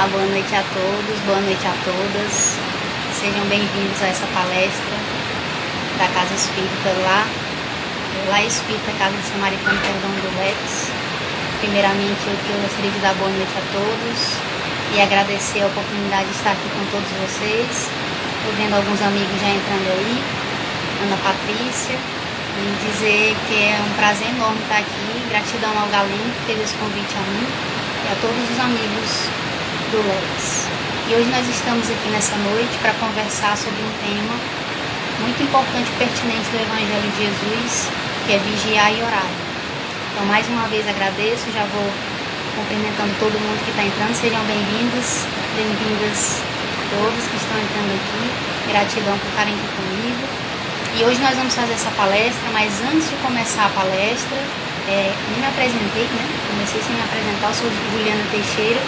Olá, boa noite a todos, boa noite a todas. Sejam bem-vindos a essa palestra da Casa Espírita lá Espírita Casa de Samaritano Perdão do Lex. Primeiramente, eu gostaria de dar boa noite a todos e agradecer a oportunidade de estar aqui com todos vocês. Estou vendo alguns amigos já entrando aí, Ana Patrícia, e dizer que é um prazer enorme estar aqui. Gratidão ao Galim que fez esse convite a mim e a todos os amigos do Lex. E hoje nós estamos aqui nessa noite para conversar sobre um tema muito importante e pertinente do Evangelho de Jesus, que é vigiar e orar. Então, mais uma vez agradeço, já vou cumprimentando todo mundo que está entrando. Sejam bem-vindos, bem-vindas todos que estão entrando aqui. Gratidão por estarem aqui comigo. E hoje nós vamos fazer essa palestra, mas antes de começar a palestra, nem me apresentei, né? Comecei sem me apresentar. Eu sou Juliana Teixeira,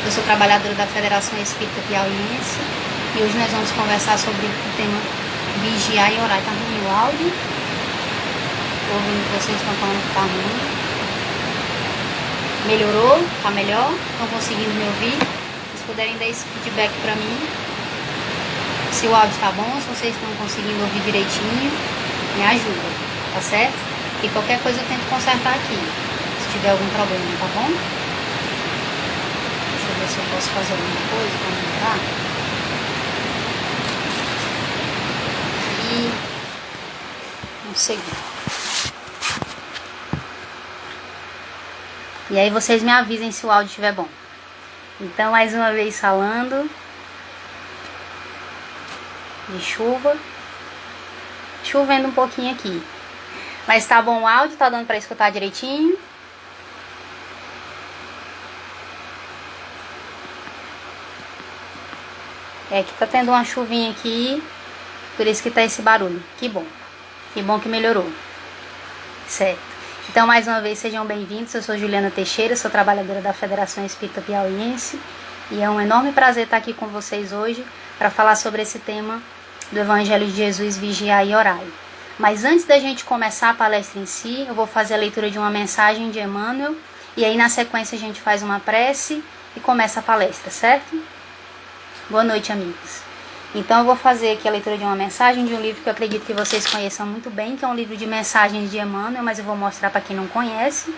eu sou trabalhadora da Federação Espírita Piauiense. E hoje nós vamos conversar sobre o tema vigiar e orar. Tá ruim o áudio? Estou ouvindo que vocês estão falando que tá ruim. Melhorou? Tá melhor? Estão conseguindo me ouvir? Se puderem dar esse feedback pra mim. Se o áudio tá bom, se vocês estão conseguindo ouvir direitinho, me ajuda, tá certo? E qualquer coisa eu tento consertar aqui, se tiver algum problema, tá bom? Deixa eu ver se eu posso fazer alguma coisa pra melhorar. E vamos seguir. E aí vocês me avisem se o áudio estiver bom. Então, mais uma vez falando de chuva, chovendo um pouquinho aqui, mas tá bom o áudio, tá dando pra escutar direitinho. É que tá tendo uma chuvinha aqui, por isso que tá esse barulho. Que bom que melhorou, certo? Então, mais uma vez, sejam bem-vindos. Eu sou Juliana Teixeira, sou trabalhadora da Federação Espírita Piauiense e é um enorme prazer estar aqui com vocês hoje para falar sobre esse tema do Evangelho de Jesus, vigiar e orar. Mas antes da gente começar a palestra em si, eu vou fazer a leitura de uma mensagem de Emmanuel e aí na sequência a gente faz uma prece e começa a palestra, certo? Boa noite, amigos. Então eu vou fazer aqui a leitura de uma mensagem de um livro que eu acredito que vocês conheçam muito bem, que é um livro de mensagens de Emmanuel, mas eu vou mostrar para quem não conhece.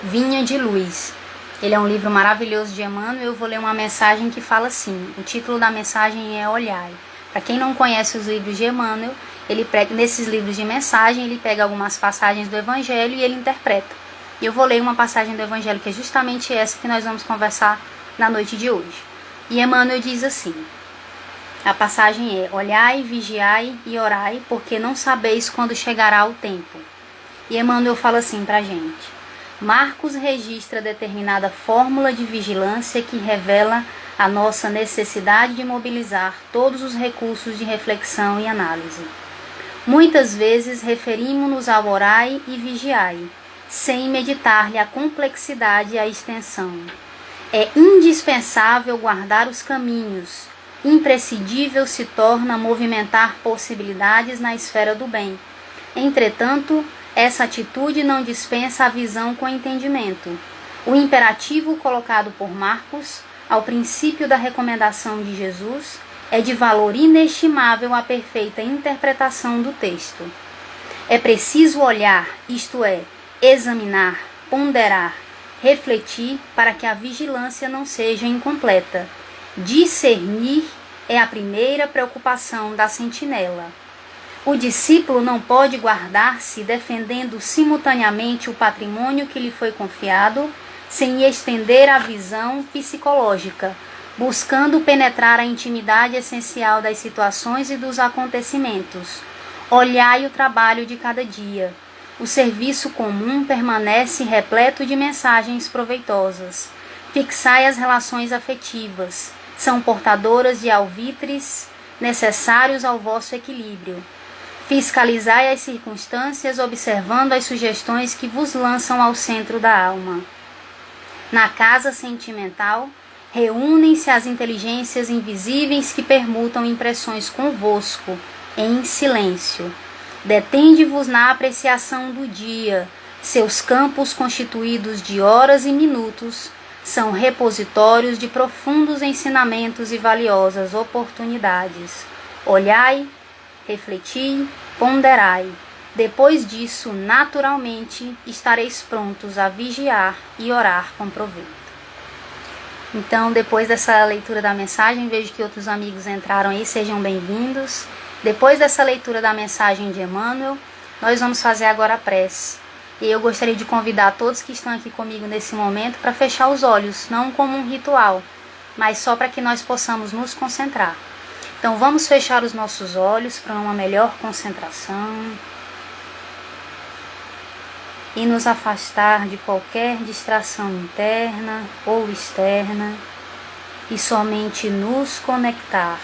Vinha de Luz. Ele é um livro maravilhoso de Emmanuel. Eu vou ler uma mensagem que fala assim. O título da mensagem é Olhai. Para quem não conhece os livros de Emmanuel, nesses livros de mensagem, ele pega algumas passagens do Evangelho e ele interpreta. E eu vou ler uma passagem do Evangelho que é justamente essa que nós vamos conversar na noite de hoje. E Emmanuel diz assim, a passagem é: olhai, vigiai e orai, porque não sabeis quando chegará o tempo. E Emmanuel fala assim pra gente: Marcos registra determinada fórmula de vigilância que revela a nossa necessidade de mobilizar todos os recursos de reflexão e análise. Muitas vezes referimos-nos ao orai e vigiai, sem meditar-lhe a complexidade e a extensão. É indispensável guardar os caminhos, imprescindível se torna movimentar possibilidades na esfera do bem. Entretanto, essa atitude não dispensa a visão com entendimento. O imperativo colocado por Marcos ao princípio da recomendação de Jesus é de valor inestimável à perfeita interpretação do texto. É preciso olhar, isto é, examinar, ponderar, refletir para que a vigilância não seja incompleta. Discernir é a primeira preocupação da sentinela. O discípulo não pode guardar-se defendendo simultaneamente o patrimônio que lhe foi confiado, sem estender a visão psicológica, buscando penetrar a intimidade essencial das situações e dos acontecimentos. Olhai o trabalho de cada dia. O serviço comum permanece repleto de mensagens proveitosas. Fixai as relações afetivas. São portadoras de alvitres necessários ao vosso equilíbrio. Fiscalizai as circunstâncias, observando as sugestões que vos lançam ao centro da alma. Na casa sentimental, reúnem-se as inteligências invisíveis que permutam impressões convosco, em silêncio. Detende-vos na apreciação do dia, seus campos constituídos de horas e minutos, São repositórios de profundos ensinamentos e valiosas oportunidades. Olhai, refleti, ponderai. Depois disso, naturalmente, estareis prontos a vigiar e orar com proveito. Então, depois dessa leitura da mensagem, vejo que outros amigos entraram aí, sejam bem-vindos. Depois dessa leitura da mensagem de Emmanuel, nós vamos fazer agora a prece. E eu gostaria de convidar todos que estão aqui comigo nesse momento para fechar os olhos, não como um ritual, mas só para que nós possamos nos concentrar. Então vamos fechar os nossos olhos para uma melhor concentração e nos afastar de qualquer distração interna ou externa e somente nos conectar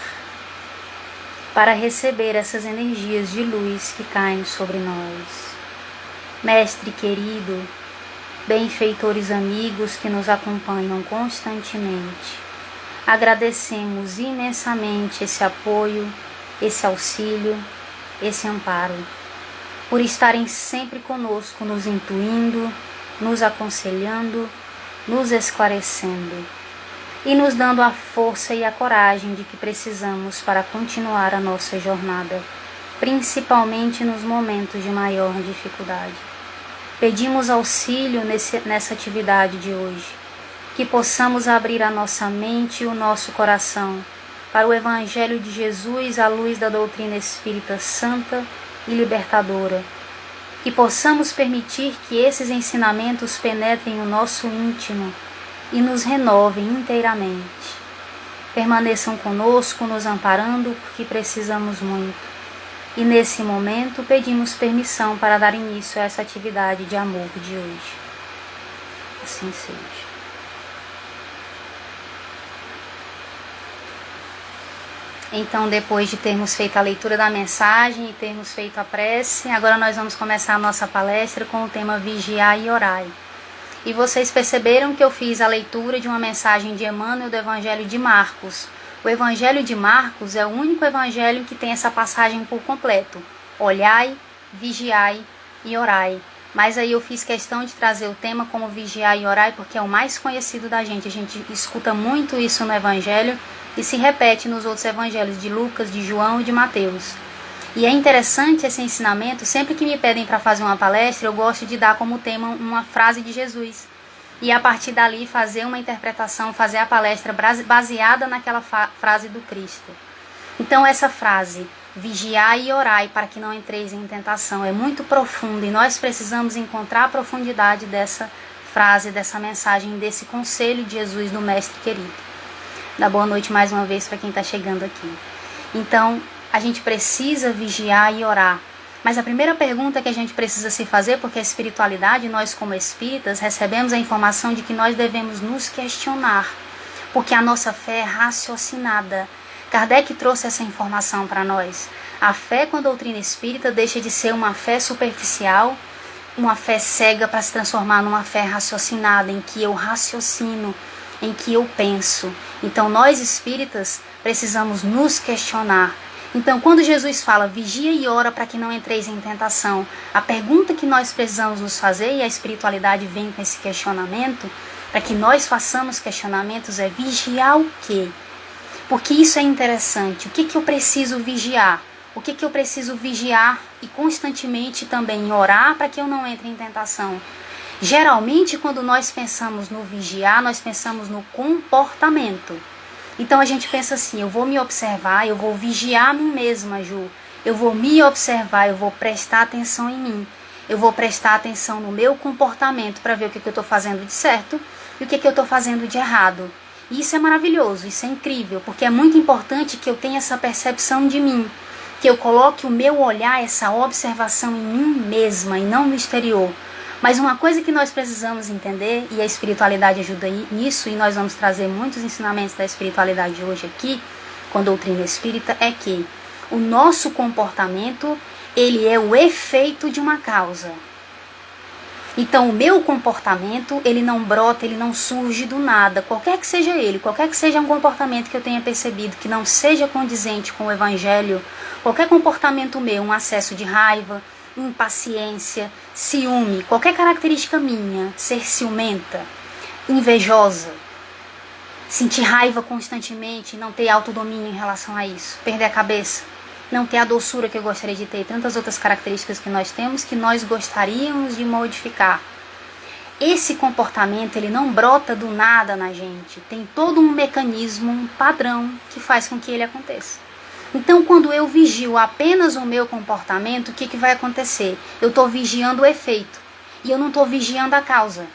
para receber essas energias de luz que caem sobre nós. Mestre querido, benfeitores amigos que nos acompanham constantemente, agradecemos imensamente esse apoio, esse auxílio, esse amparo, por estarem sempre conosco, nos intuindo, nos aconselhando, nos esclarecendo e nos dando a força e a coragem de que precisamos para continuar a nossa jornada, principalmente nos momentos de maior dificuldade. Pedimos auxílio nessa atividade de hoje, que possamos abrir a nossa mente e o nosso coração para o Evangelho de Jesus à luz da doutrina espírita santa e libertadora, que possamos permitir que esses ensinamentos penetrem o nosso íntimo e nos renovem inteiramente. Permaneçam conosco, nos amparando, porque precisamos muito. E nesse momento pedimos permissão para dar início a essa atividade de amor de hoje. Assim seja. Então, depois de termos feito a leitura da mensagem e termos feito a prece, agora nós vamos começar a nossa palestra com o tema Vigiai e Orai. E vocês perceberam que eu fiz a leitura de uma mensagem de Emmanuel do Evangelho de Marcos. O Evangelho de Marcos é o único evangelho que tem essa passagem por completo. Olhai, vigiai e orai. Mas aí eu fiz questão de trazer o tema como vigiai e orai porque é o mais conhecido da gente. A gente escuta muito isso no Evangelho e se repete nos outros evangelhos de Lucas, de João e de Mateus. E é interessante esse ensinamento, sempre que me pedem para fazer uma palestra, eu gosto de dar como tema uma frase de Jesus. E a partir dali fazer uma interpretação, fazer a palestra baseada naquela frase do Cristo. Então essa frase, vigiai e orai para que não entreis em tentação, é muito profunda e nós precisamos encontrar a profundidade dessa frase, dessa mensagem, desse conselho de Jesus, do Mestre querido. Dá boa noite mais uma vez para quem está chegando aqui. Então, a gente precisa vigiar e orar. Mas a primeira pergunta que a gente precisa se fazer, porque a espiritualidade, nós como espíritas, recebemos a informação de que nós devemos nos questionar, porque a nossa fé é raciocinada. Kardec trouxe essa informação para nós. A fé com a doutrina espírita deixa de ser uma fé superficial, uma fé cega para se transformar numa fé raciocinada, em que eu raciocino, em que eu penso. Então nós espíritas precisamos nos questionar. Então quando Jesus fala vigia e ora para que não entreis em tentação, a pergunta que nós precisamos nos fazer, e a espiritualidade vem com esse questionamento, para que nós façamos questionamentos, é vigiar o quê? Porque isso é interessante. O que eu preciso vigiar? O que eu preciso vigiar e constantemente também orar para que eu não entre em tentação? Geralmente, quando nós pensamos no vigiar, nós pensamos no comportamento. Então a gente pensa assim, eu vou me observar, eu vou vigiar a mim mesma, Ju. Eu vou me observar, eu vou prestar atenção em mim. Eu vou prestar atenção no meu comportamento para ver o que eu estou fazendo de certo e o que eu estou fazendo de errado. E isso é maravilhoso, isso é incrível, porque é muito importante que eu tenha essa percepção de mim, que eu coloque o meu olhar, essa observação em mim mesma e não no exterior. Mas uma coisa que nós precisamos entender, e a espiritualidade ajuda nisso, e nós vamos trazer muitos ensinamentos da espiritualidade hoje aqui, com a doutrina espírita, é que o nosso comportamento, ele é o efeito de uma causa. Então o meu comportamento, ele não brota, ele não surge do nada, qualquer que seja ele, qualquer que seja um comportamento que eu tenha percebido que não seja condizente com o Evangelho, qualquer comportamento meu, um acesso de raiva, impaciência, ciúme, qualquer característica minha, ser ciumenta, invejosa, sentir raiva constantemente, não ter autodomínio em relação a isso, perder a cabeça, não ter a doçura que eu gostaria de ter, tantas outras características que nós temos que nós gostaríamos de modificar. Esse comportamento, ele não brota do nada na gente, tem todo um mecanismo, um padrão que faz com que ele aconteça. Então, quando eu vigio apenas o meu comportamento, o que vai acontecer? Eu estou vigiando o efeito e eu não estou vigiando a causa.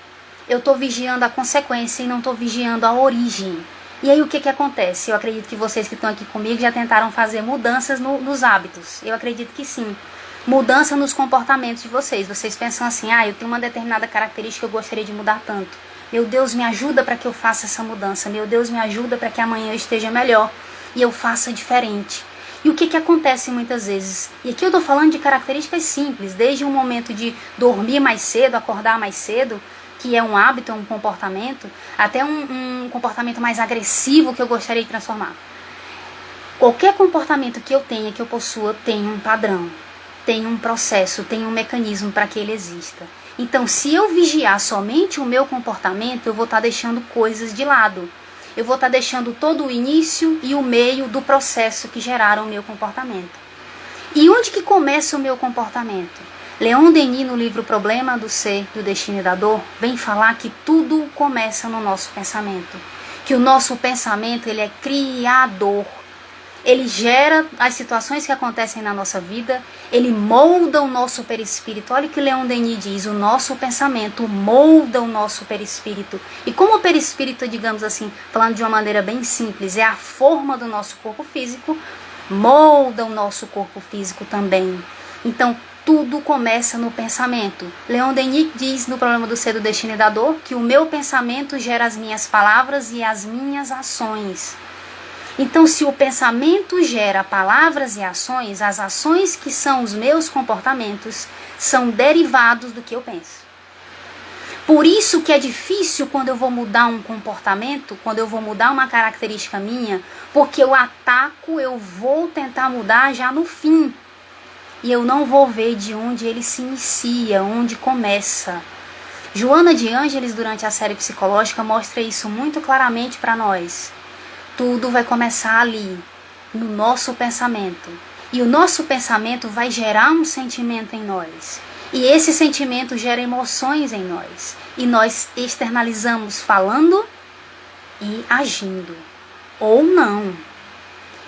Eu estou vigiando a consequência e não estou vigiando a origem. E aí o que acontece? Eu acredito que vocês que estão aqui comigo já tentaram fazer mudanças nos hábitos. Eu acredito que sim. Mudança nos comportamentos de vocês. Vocês pensam assim, eu tenho uma determinada característica que eu gostaria de mudar tanto. Meu Deus, me ajuda para que eu faça essa mudança. Meu Deus, me ajuda para que amanhã eu esteja melhor e eu faça diferente. E o que acontece muitas vezes? E aqui eu estou falando de características simples, desde o momento de dormir mais cedo, acordar mais cedo, que é um hábito, um comportamento, até um comportamento mais agressivo que eu gostaria de transformar. Qualquer comportamento que eu tenha, que eu possua, tem um padrão, tem um processo, tem um mecanismo para que ele exista. Então, se eu vigiar somente o meu comportamento, eu vou estar deixando coisas de lado. Eu vou estar deixando todo o início e o meio do processo que geraram o meu comportamento. E onde que começa o meu comportamento? Leon Denis, no livro Problema do Ser, do Destino e da Dor, vem falar que tudo começa no nosso pensamento. Que o nosso pensamento, ele é criador. Ele gera as situações que acontecem na nossa vida, ele molda o nosso perispírito. Olha o que Leon Denis diz, o nosso pensamento molda o nosso perispírito. E como o perispírito, digamos assim, falando de uma maneira bem simples, é a forma do nosso corpo físico, molda o nosso corpo físico também. Então, tudo começa no pensamento. Leon Denis diz no Problema do Ser, do Destino e da Dor, que o meu pensamento gera as minhas palavras e as minhas ações. Então, se o pensamento gera palavras e ações, as ações que são os meus comportamentos são derivados do que eu penso. Por isso que é difícil quando eu vou mudar um comportamento, quando eu vou mudar uma característica minha, porque eu ataco, eu vou tentar mudar já no fim. E eu não vou ver de onde ele se inicia, onde começa. Joana de Ângeles, durante a série psicológica, mostra isso muito claramente para nós. Tudo vai começar ali, no nosso pensamento. E o nosso pensamento vai gerar um sentimento em nós. E esse sentimento gera emoções em nós. E nós externalizamos falando e agindo. Ou não.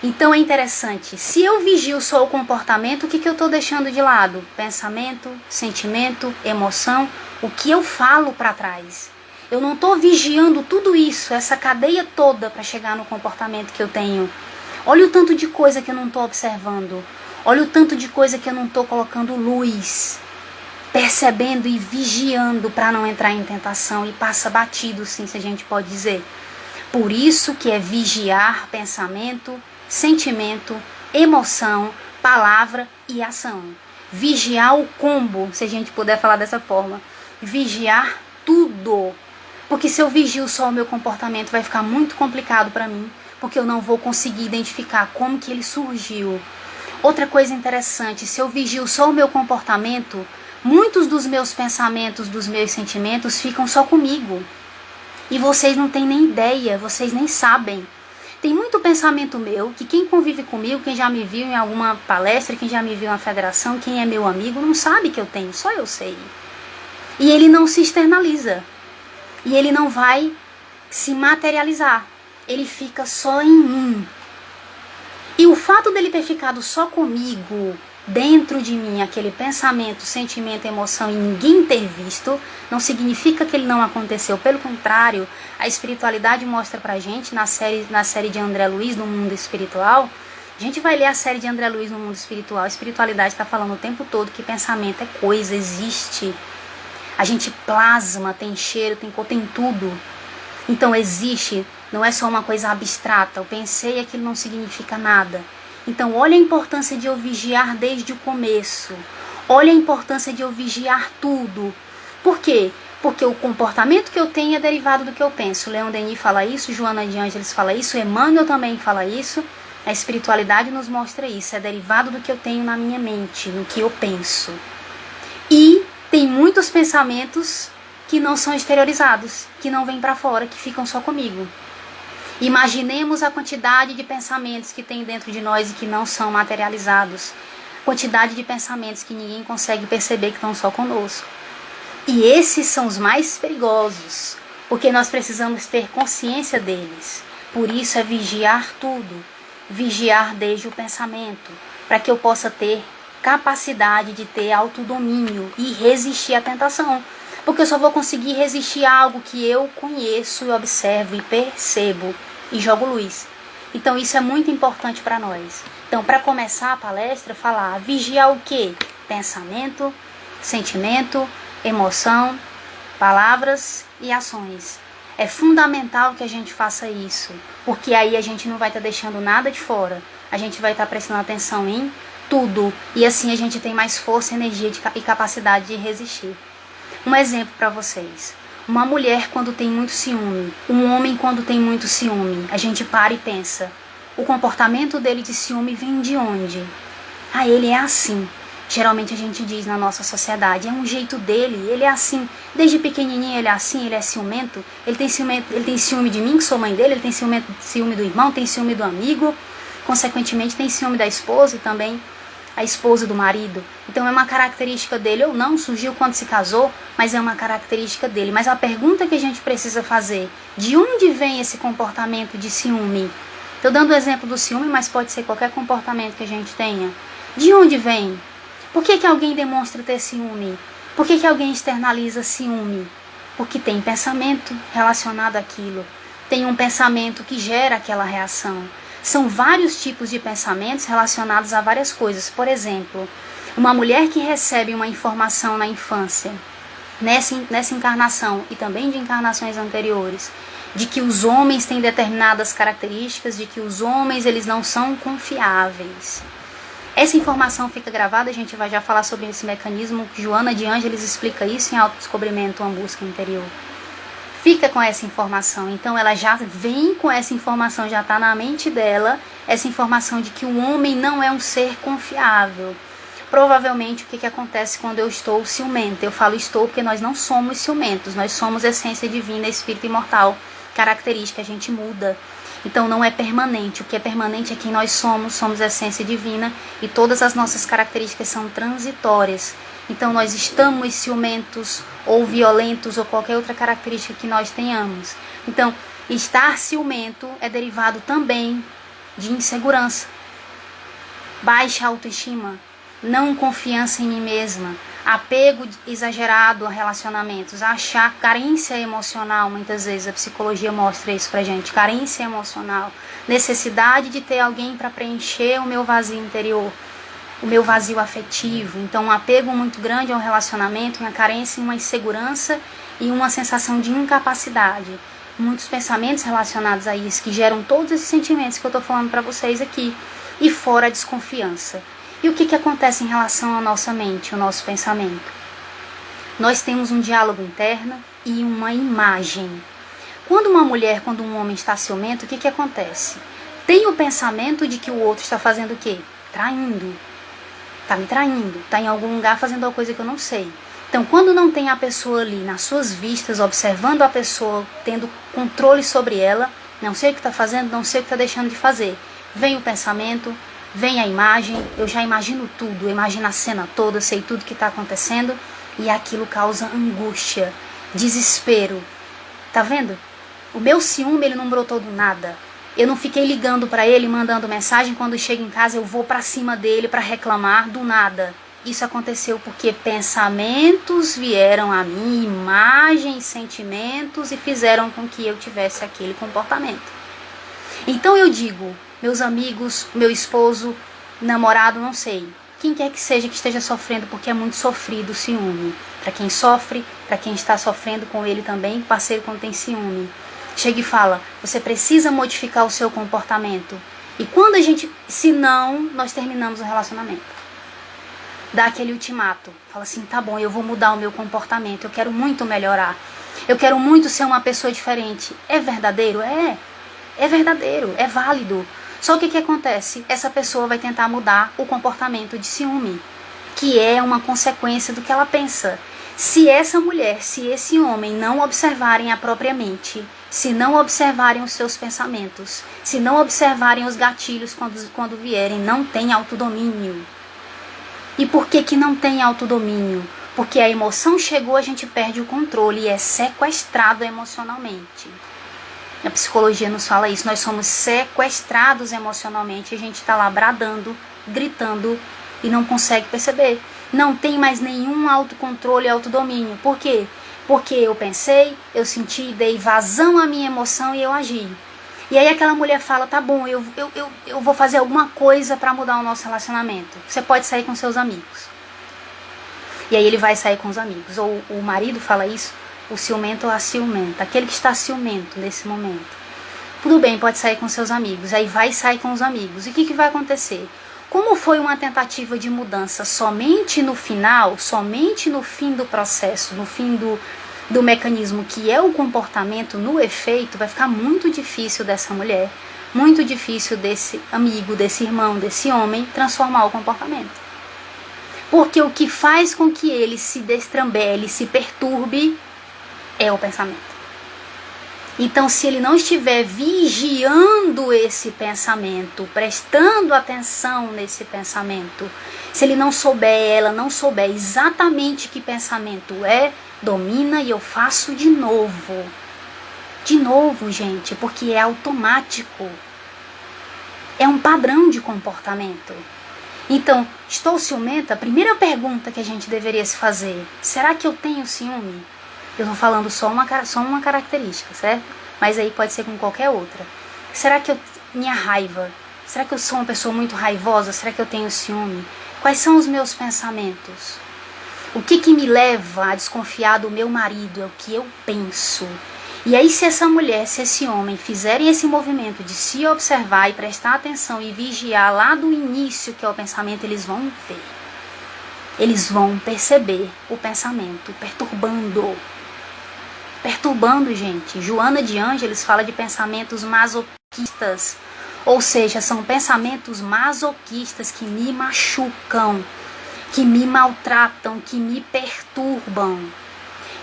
Então é interessante. Se eu vigio só o comportamento, o que eu estou deixando de lado? Pensamento, sentimento, emoção. O que eu falo para trás? Eu não estou vigiando tudo isso, essa cadeia toda para chegar no comportamento que eu tenho. Olha o tanto de coisa que eu não estou observando. Olha o tanto de coisa que eu não estou colocando luz, percebendo e vigiando para não entrar em tentação. E passa batido, sim, se a gente pode dizer. Por isso que é vigiar pensamento, sentimento, emoção, palavra e ação. Vigiar o combo, se a gente puder falar dessa forma. Vigiar tudo. Porque se eu vigio só o meu comportamento, vai ficar muito complicado para mim, porque eu não vou conseguir identificar como que ele surgiu. Outra coisa interessante, se eu vigio só o meu comportamento, muitos dos meus pensamentos, dos meus sentimentos ficam só comigo. E vocês não têm nem ideia, vocês nem sabem. Tem muito pensamento meu, que quem convive comigo, quem já me viu em alguma palestra, quem já me viu na federação, quem é meu amigo, não sabe que eu tenho, só eu sei. E ele não se externaliza. E ele não vai se materializar. Ele fica só em mim. E o fato dele ter ficado só comigo, dentro de mim, aquele pensamento, sentimento, emoção, e ninguém ter visto, não significa que ele não aconteceu. Pelo contrário, a espiritualidade mostra pra gente, na série de André Luiz, no Mundo Espiritual, a gente vai ler a série de André Luiz no Mundo Espiritual, a espiritualidade está falando o tempo todo que pensamento é coisa, existe. A gente plasma, tem cheiro, tem cor, tem tudo. Então existe, não é só uma coisa abstrata. Eu pensei e aquilo não significa nada. Então olha a importância de eu vigiar desde o começo. Olha a importância de eu vigiar tudo. Por quê? Porque o comportamento que eu tenho é derivado do que eu penso. Leon Denis fala isso, Joana de Ângeles fala isso, Emmanuel também fala isso. A espiritualidade nos mostra isso. É derivado do que eu tenho na minha mente, no que eu penso. E tem muitos pensamentos que não são exteriorizados, que não vêm para fora, que ficam só comigo. Imaginemos a quantidade de pensamentos que tem dentro de nós e que não são materializados. Quantidade de pensamentos que ninguém consegue perceber que estão só conosco. E esses são os mais perigosos, porque nós precisamos ter consciência deles. Por isso é vigiar tudo, vigiar desde o pensamento, para que eu possa ter capacidade de ter autodomínio e resistir à tentação. Porque eu só vou conseguir resistir a algo que eu conheço e observo e percebo e jogo luz. Então isso é muito importante para nós. Então, para começar a palestra, falar, vigiar o quê? Pensamento, sentimento, emoção, palavras e ações. É fundamental que a gente faça isso, porque aí a gente não vai estar deixando nada de fora. A gente vai estar prestando atenção em tudo. E assim a gente tem mais força, energia e capacidade de resistir. Um exemplo para vocês. Uma mulher quando tem muito ciúme, um homem quando tem muito ciúme, a gente para e pensa, o comportamento dele de ciúme vem de onde? Ah, ele é assim. Geralmente a gente diz na nossa sociedade, é um jeito dele, ele é assim. Desde pequenininho ele é assim, ele é ciumento. Ele tem ciúme de mim, que sou mãe dele, ele tem ciúme do irmão, tem ciúme do amigo. Consequentemente tem ciúme da esposa e também a esposa do marido. Então é uma característica dele ou não, surgiu quando se casou, mas é uma característica dele. Mas a pergunta que a gente precisa fazer, de onde vem esse comportamento de ciúme? Estou dando o exemplo do ciúme, mas pode ser qualquer comportamento que a gente tenha. De onde vem? Por que alguém demonstra ter ciúme? Por que alguém externaliza ciúme? Porque tem pensamento relacionado àquilo. Tem um pensamento que gera aquela reação. São vários tipos de pensamentos relacionados a várias coisas. Por exemplo, uma mulher que recebe uma informação na infância, nessa encarnação e também de encarnações anteriores, de que os homens têm determinadas características, de que os homens eles não são confiáveis. Essa informação fica gravada, a gente vai já falar sobre esse mecanismo. Joana de Ângeles explica isso em Autodescobrimento, uma busca interior. Fica com essa informação, então ela já vem com essa informação, já está na mente dela, essa informação de que o homem não é um ser confiável. Provavelmente o que acontece quando eu estou ciumenta? Eu falo estou porque nós não somos ciumentos, nós somos essência divina, espírito imortal, característica, a gente muda. Então não é permanente, o que é permanente é quem nós somos essência divina e todas as nossas características são transitórias. Então nós estamos ciumentos ou violentos ou qualquer outra característica que nós tenhamos. Então estar ciumento é derivado também de insegurança, baixa autoestima, não confiança em mim mesma, apego exagerado a relacionamentos, achar carência emocional, muitas vezes a psicologia mostra isso pra gente, carência emocional, necessidade de ter alguém para preencher o meu vazio interior, o meu vazio afetivo. Então um apego muito grande ao relacionamento, uma carência, uma insegurança e uma sensação de incapacidade. Muitos pensamentos relacionados a isso que geram todos esses sentimentos que eu estou falando para vocês aqui. E fora a desconfiança. E o que acontece em relação à nossa mente, ao nosso pensamento? Nós temos um diálogo interno e uma imagem. Quando um homem está ciumento, o que acontece? Tem o pensamento de que o outro está fazendo o quê? Traindo. Está me traindo, está em algum lugar fazendo uma coisa que eu não sei. Então, quando não tem a pessoa ali nas suas vistas, observando a pessoa, tendo controle sobre ela, não sei o que está fazendo, não sei o que está deixando de fazer. Vem o pensamento, vem a imagem, eu já imagino tudo, eu imagino a cena toda, eu sei tudo que está acontecendo e aquilo causa angústia, desespero. Tá vendo? O meu ciúme, ele não brotou do nada. Eu não fiquei ligando para ele, mandando mensagem, quando chego em casa eu vou para cima dele para reclamar do nada. Isso aconteceu porque pensamentos vieram a mim, imagens, sentimentos e fizeram com que eu tivesse aquele comportamento. Então eu digo, meus amigos, meu esposo, namorado, não sei, quem quer que seja que esteja sofrendo, porque é muito sofrido o ciúme. Para quem sofre, para quem está sofrendo com ele também, parceiro quando tem ciúme. Chega e fala, você precisa modificar o seu comportamento. E quando a gente, se não, nós terminamos o relacionamento. Dá aquele ultimato. Fala assim, tá bom, eu vou mudar o meu comportamento. Eu quero muito melhorar. Eu quero muito ser uma pessoa diferente. É verdadeiro? É verdadeiro, é válido. Só que o que acontece? Essa pessoa vai tentar mudar o comportamento de ciúme, que é uma consequência do que ela pensa. Se essa mulher, se esse homem não observarem a própria mente, se não observarem os seus pensamentos, se não observarem os gatilhos quando vierem, não tem autodomínio. E por que não tem autodomínio? Porque a emoção chegou, a gente perde o controle e é sequestrado emocionalmente. A psicologia nos fala isso, nós somos sequestrados emocionalmente, a gente está lá bradando, gritando e não consegue perceber. Não tem mais nenhum autocontrole e autodomínio. Por quê? Porque eu pensei, eu senti, dei vazão à minha emoção e eu agi. E aí aquela mulher fala, tá bom, eu vou fazer alguma coisa para mudar o nosso relacionamento. Você pode sair com seus amigos. E aí ele vai sair com os amigos. Ou o marido fala isso, o ciumento ou a ciumenta, aquele que está ciumento nesse momento. Tudo bem, pode sair com seus amigos. Aí vai sair com os amigos. E o que vai acontecer? Como foi uma tentativa de mudança somente no final, somente no fim do processo, no fim do mecanismo que é o comportamento, no efeito, vai ficar muito difícil dessa mulher, muito difícil desse amigo, desse irmão, desse homem, transformar o comportamento. Porque o que faz com que ele se destrambele, se perturbe, é o pensamento. Então, se ele não estiver vigiando esse pensamento, prestando atenção nesse pensamento, se ele não souber, ela não souber exatamente que pensamento é, domina e eu faço de novo. De novo, gente, porque é automático. É um padrão de comportamento. Então, estou ciumenta? A primeira pergunta que a gente deveria se fazer, será que eu tenho ciúme? Eu estou falando só uma característica, certo? Mas aí pode ser com qualquer outra. Será que minha raiva? Será que eu sou uma pessoa muito raivosa? Será que eu tenho ciúme? Quais são os meus pensamentos? O que me leva a desconfiar do meu marido? É o que eu penso. E aí se essa mulher, se esse homem fizerem esse movimento de se observar e prestar atenção e vigiar lá do início, que é o pensamento, eles vão ver. Eles vão perceber o pensamento perturbando, gente. Joana de Ângeles fala de pensamentos masoquistas, ou seja, são pensamentos masoquistas que me machucam, que me maltratam, que me perturbam.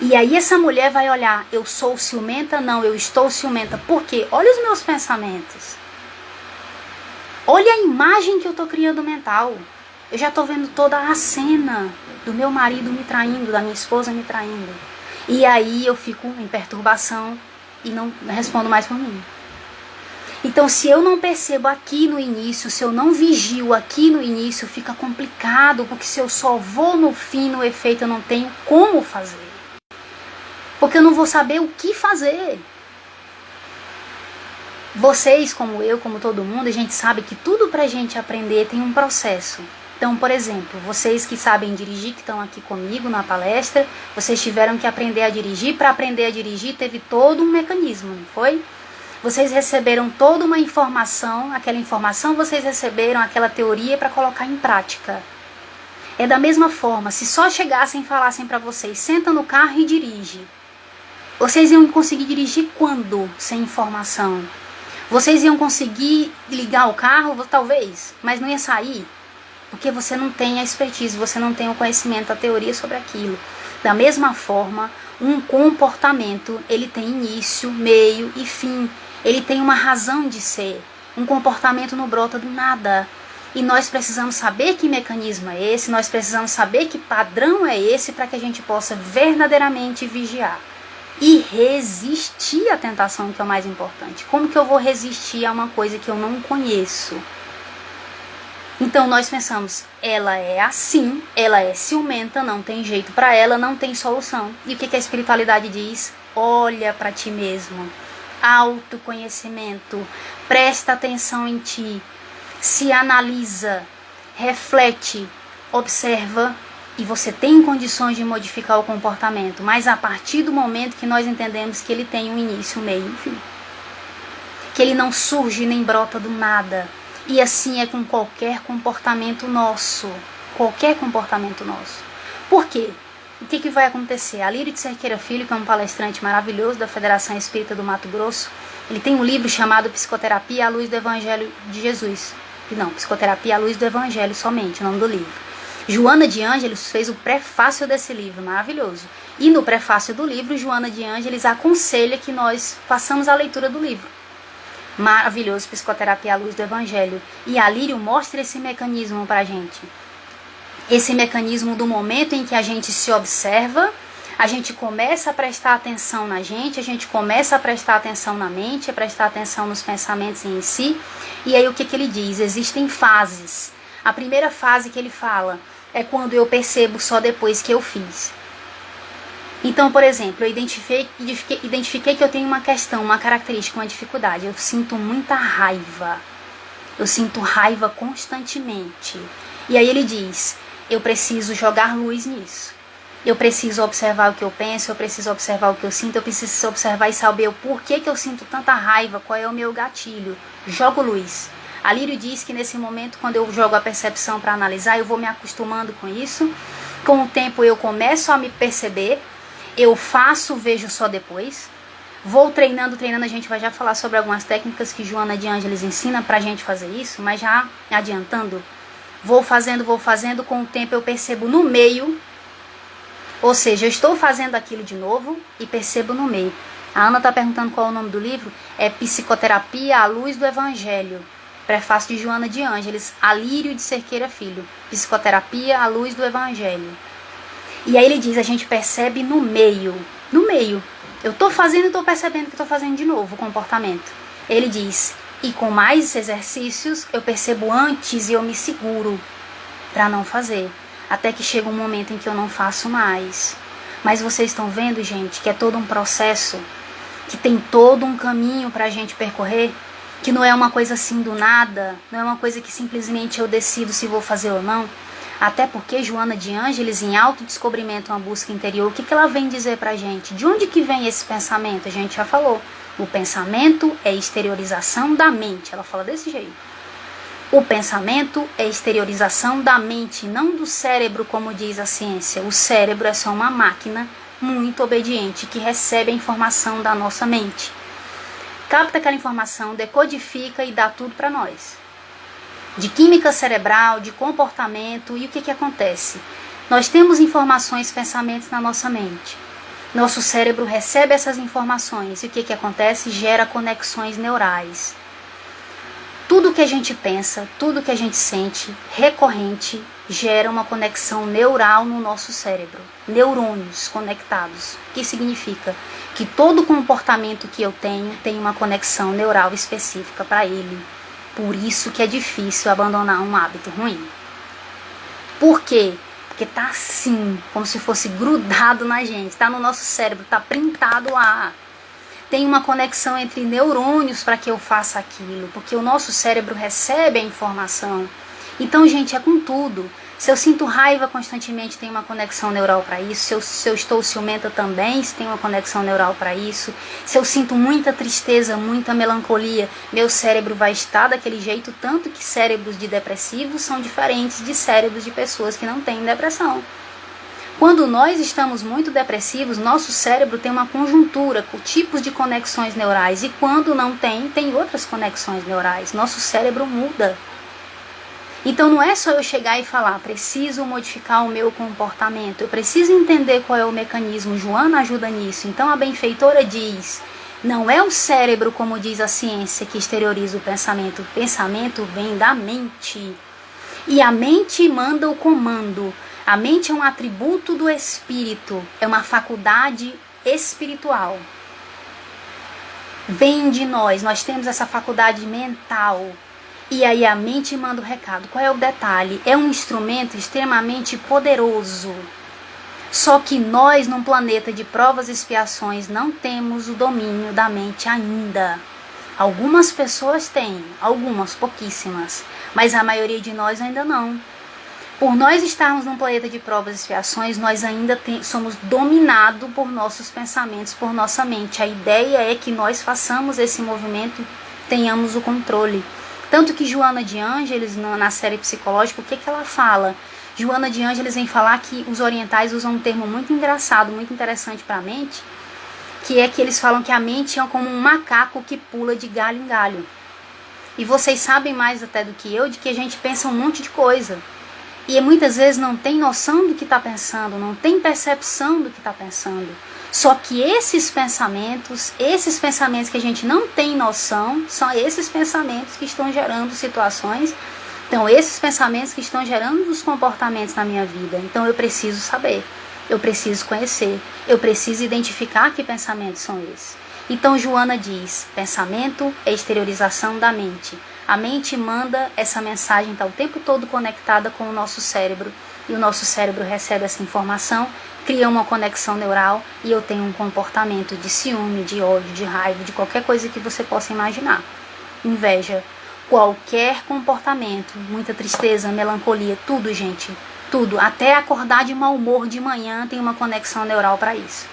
E aí essa mulher vai olhar, eu sou ciumenta? Não, eu estou ciumenta. Por quê? Olha os meus pensamentos. Olha a imagem que eu estou criando mental. Eu já estou vendo toda a cena do meu marido me traindo, da minha esposa me traindo. E aí eu fico em perturbação e não respondo mais por mim. Então se eu não percebo aqui no início, se eu não vigio aqui no início, fica complicado, porque se eu só vou no fim, no efeito, eu não tenho como fazer. Porque eu não vou saber o que fazer. Vocês, como eu, como todo mundo, a gente sabe que tudo pra gente aprender tem um processo. Então, por exemplo, vocês que sabem dirigir, que estão aqui comigo na palestra, vocês tiveram que aprender a dirigir. Para aprender a dirigir, teve todo um mecanismo, não foi? Vocês receberam toda uma informação, aquela informação vocês receberam, aquela teoria para colocar em prática. É da mesma forma, se só chegassem e falassem para vocês, senta no carro e dirige. Vocês iam conseguir dirigir quando? Sem informação. Vocês iam conseguir ligar o carro, talvez, mas não ia sair. Porque você não tem a expertise, você não tem o conhecimento, a teoria sobre aquilo. Da mesma forma, um comportamento, ele tem início, meio e fim. Ele tem uma razão de ser. Um comportamento não brota do nada. E nós precisamos saber que mecanismo é esse, nós precisamos saber que padrão é esse para que a gente possa verdadeiramente vigiar. E resistir à tentação, que é o mais importante. Como que eu vou resistir a uma coisa que eu não conheço? Então nós pensamos, ela é assim, ela é ciumenta, não tem jeito para ela, não tem solução. E o que a espiritualidade diz? Olha para ti mesmo, autoconhecimento, presta atenção em ti, se analisa, reflete, observa e você tem condições de modificar o comportamento, mas a partir do momento que nós entendemos que ele tem um início, um meio e um fim. Que ele não surge nem brota do nada. E assim é com qualquer comportamento nosso. Qualquer comportamento nosso. Por quê? O que vai acontecer? A Lírio de Cerqueira Filho, que é um palestrante maravilhoso da Federação Espírita do Mato Grosso, ele tem um livro chamado Psicoterapia à Luz do Evangelho de Jesus. Não, Psicoterapia à Luz do Evangelho somente, o nome do livro. Joana de Ângeles fez o prefácio desse livro, maravilhoso. E no prefácio do livro, Joana de Ângeles aconselha que nós façamos a leitura do livro. Maravilhoso, Psicoterapia à Luz do Evangelho. E a Lírio mostra esse mecanismo pra gente. Esse mecanismo do momento em que a gente se observa, a gente começa a prestar atenção na gente, a gente começa a prestar atenção na mente, a prestar atenção nos pensamentos em si. E aí o que ele diz? Existem fases. A primeira fase que ele fala é quando eu percebo só depois que eu fiz. Então, por exemplo, eu identifiquei que eu tenho uma questão, uma característica, uma dificuldade. Eu sinto muita raiva. Eu sinto raiva constantemente. E aí ele diz, eu preciso jogar luz nisso. Eu preciso observar o que eu penso, eu preciso observar o que eu sinto, eu preciso observar e saber o porquê que eu sinto tanta raiva, qual é o meu gatilho. Jogo luz. A Lírio diz que nesse momento, quando eu jogo a percepção para analisar, eu vou me acostumando com isso. Com o tempo eu começo a me perceber. Eu faço, vejo só depois. Vou treinando, a gente vai já falar sobre algumas técnicas que Joana de Ângeles ensina pra gente fazer isso, mas já adiantando, vou fazendo, com o tempo eu percebo no meio, ou seja, eu estou fazendo aquilo de novo e percebo no meio. A Ana tá perguntando qual é o nome do livro, é Psicoterapia à Luz do Evangelho, prefácio de Joana de Ângeles, Alírio de Cerqueira Filho, Psicoterapia à Luz do Evangelho. E aí ele diz, a gente percebe no meio. Eu tô fazendo e tô percebendo que tô fazendo de novo o comportamento. Ele diz, e com mais exercícios eu percebo antes e eu me seguro para não fazer. Até que chega um momento em que eu não faço mais. Mas vocês estão vendo, gente, que é todo um processo, que tem todo um caminho pra gente percorrer, que não é uma coisa assim do nada, não é uma coisa que simplesmente eu decido se vou fazer ou não. Até porque Joana de Ângeles, em autodescobrimento, uma busca interior, o que ela vem dizer pra gente? De onde que vem esse pensamento? A gente já falou. O pensamento é exteriorização da mente. Ela fala desse jeito. O pensamento é exteriorização da mente, não do cérebro, como diz a ciência. O cérebro é só uma máquina muito obediente que recebe a informação da nossa mente. Capta aquela informação, decodifica e dá tudo pra nós. De química cerebral, de comportamento, e o que acontece? Nós temos informações, pensamentos na nossa mente. Nosso cérebro recebe essas informações, e o que acontece? Gera conexões neurais. Tudo que a gente pensa, tudo que a gente sente, recorrente, gera uma conexão neural no nosso cérebro. Neurônios conectados. O que significa? Que todo comportamento que eu tenho tem uma conexão neural específica para ele. Por isso que é difícil abandonar um hábito ruim. Por quê? Porque tá assim, como se fosse grudado na gente, tá no nosso cérebro, tá printado lá. Tem uma conexão entre neurônios para que eu faça aquilo, porque o nosso cérebro recebe a informação. Então, gente, é com tudo. Se eu sinto raiva constantemente, tem uma conexão neural para isso. Se eu estou ciumenta também, tem uma conexão neural para isso. Se eu sinto muita tristeza, muita melancolia, meu cérebro vai estar daquele jeito, tanto que cérebros de depressivos são diferentes de cérebros de pessoas que não têm depressão. Quando nós estamos muito depressivos, nosso cérebro tem uma conjuntura com tipos de conexões neurais. E quando não tem, tem outras conexões neurais. Nosso cérebro muda. Então não é só eu chegar e falar, preciso modificar o meu comportamento, eu preciso entender qual é o mecanismo. Joana ajuda nisso. Então a benfeitora diz, não é o cérebro, como diz a ciência, que exterioriza o pensamento. O pensamento vem da mente. E a mente manda o comando. A mente é um atributo do espírito, é uma faculdade espiritual. Vem de nós temos essa faculdade mental. E aí a mente manda o recado. Qual é o detalhe? É um instrumento extremamente poderoso. Só que nós, num planeta de provas e expiações, não temos o domínio da mente ainda. Algumas pessoas têm, algumas, pouquíssimas. Mas a maioria de nós ainda não. Por nós estarmos num planeta de provas e expiações, nós ainda somos dominados por nossos pensamentos, por nossa mente. A ideia é que nós façamos esse movimento, tenhamos o controle. Tanto que Joana de Ângeles, na série psicológica, o que ela fala? Joana de Ângeles vem falar que os orientais usam um termo muito engraçado, muito interessante para a mente, que é que eles falam que a mente é como um macaco que pula de galho em galho. E vocês sabem mais até do que eu, de que a gente pensa um monte de coisa. E muitas vezes não tem noção do que está pensando, não tem percepção do que está pensando. Só que esses pensamentos que a gente não tem noção, são esses pensamentos que estão gerando situações. Então, esses pensamentos que estão gerando os comportamentos na minha vida. Então, eu preciso saber, eu preciso conhecer, eu preciso identificar que pensamentos são esses. Então, Joana diz, pensamento é exteriorização da mente. A mente manda essa mensagem, está o tempo todo conectada com o nosso cérebro. E o nosso cérebro recebe essa informação, cria uma conexão neural e eu tenho um comportamento de ciúme, de ódio, de raiva, de qualquer coisa que você possa imaginar. Inveja, qualquer comportamento, muita tristeza, melancolia, tudo, gente, tudo. Até acordar de mau humor de manhã tem uma conexão neural para isso.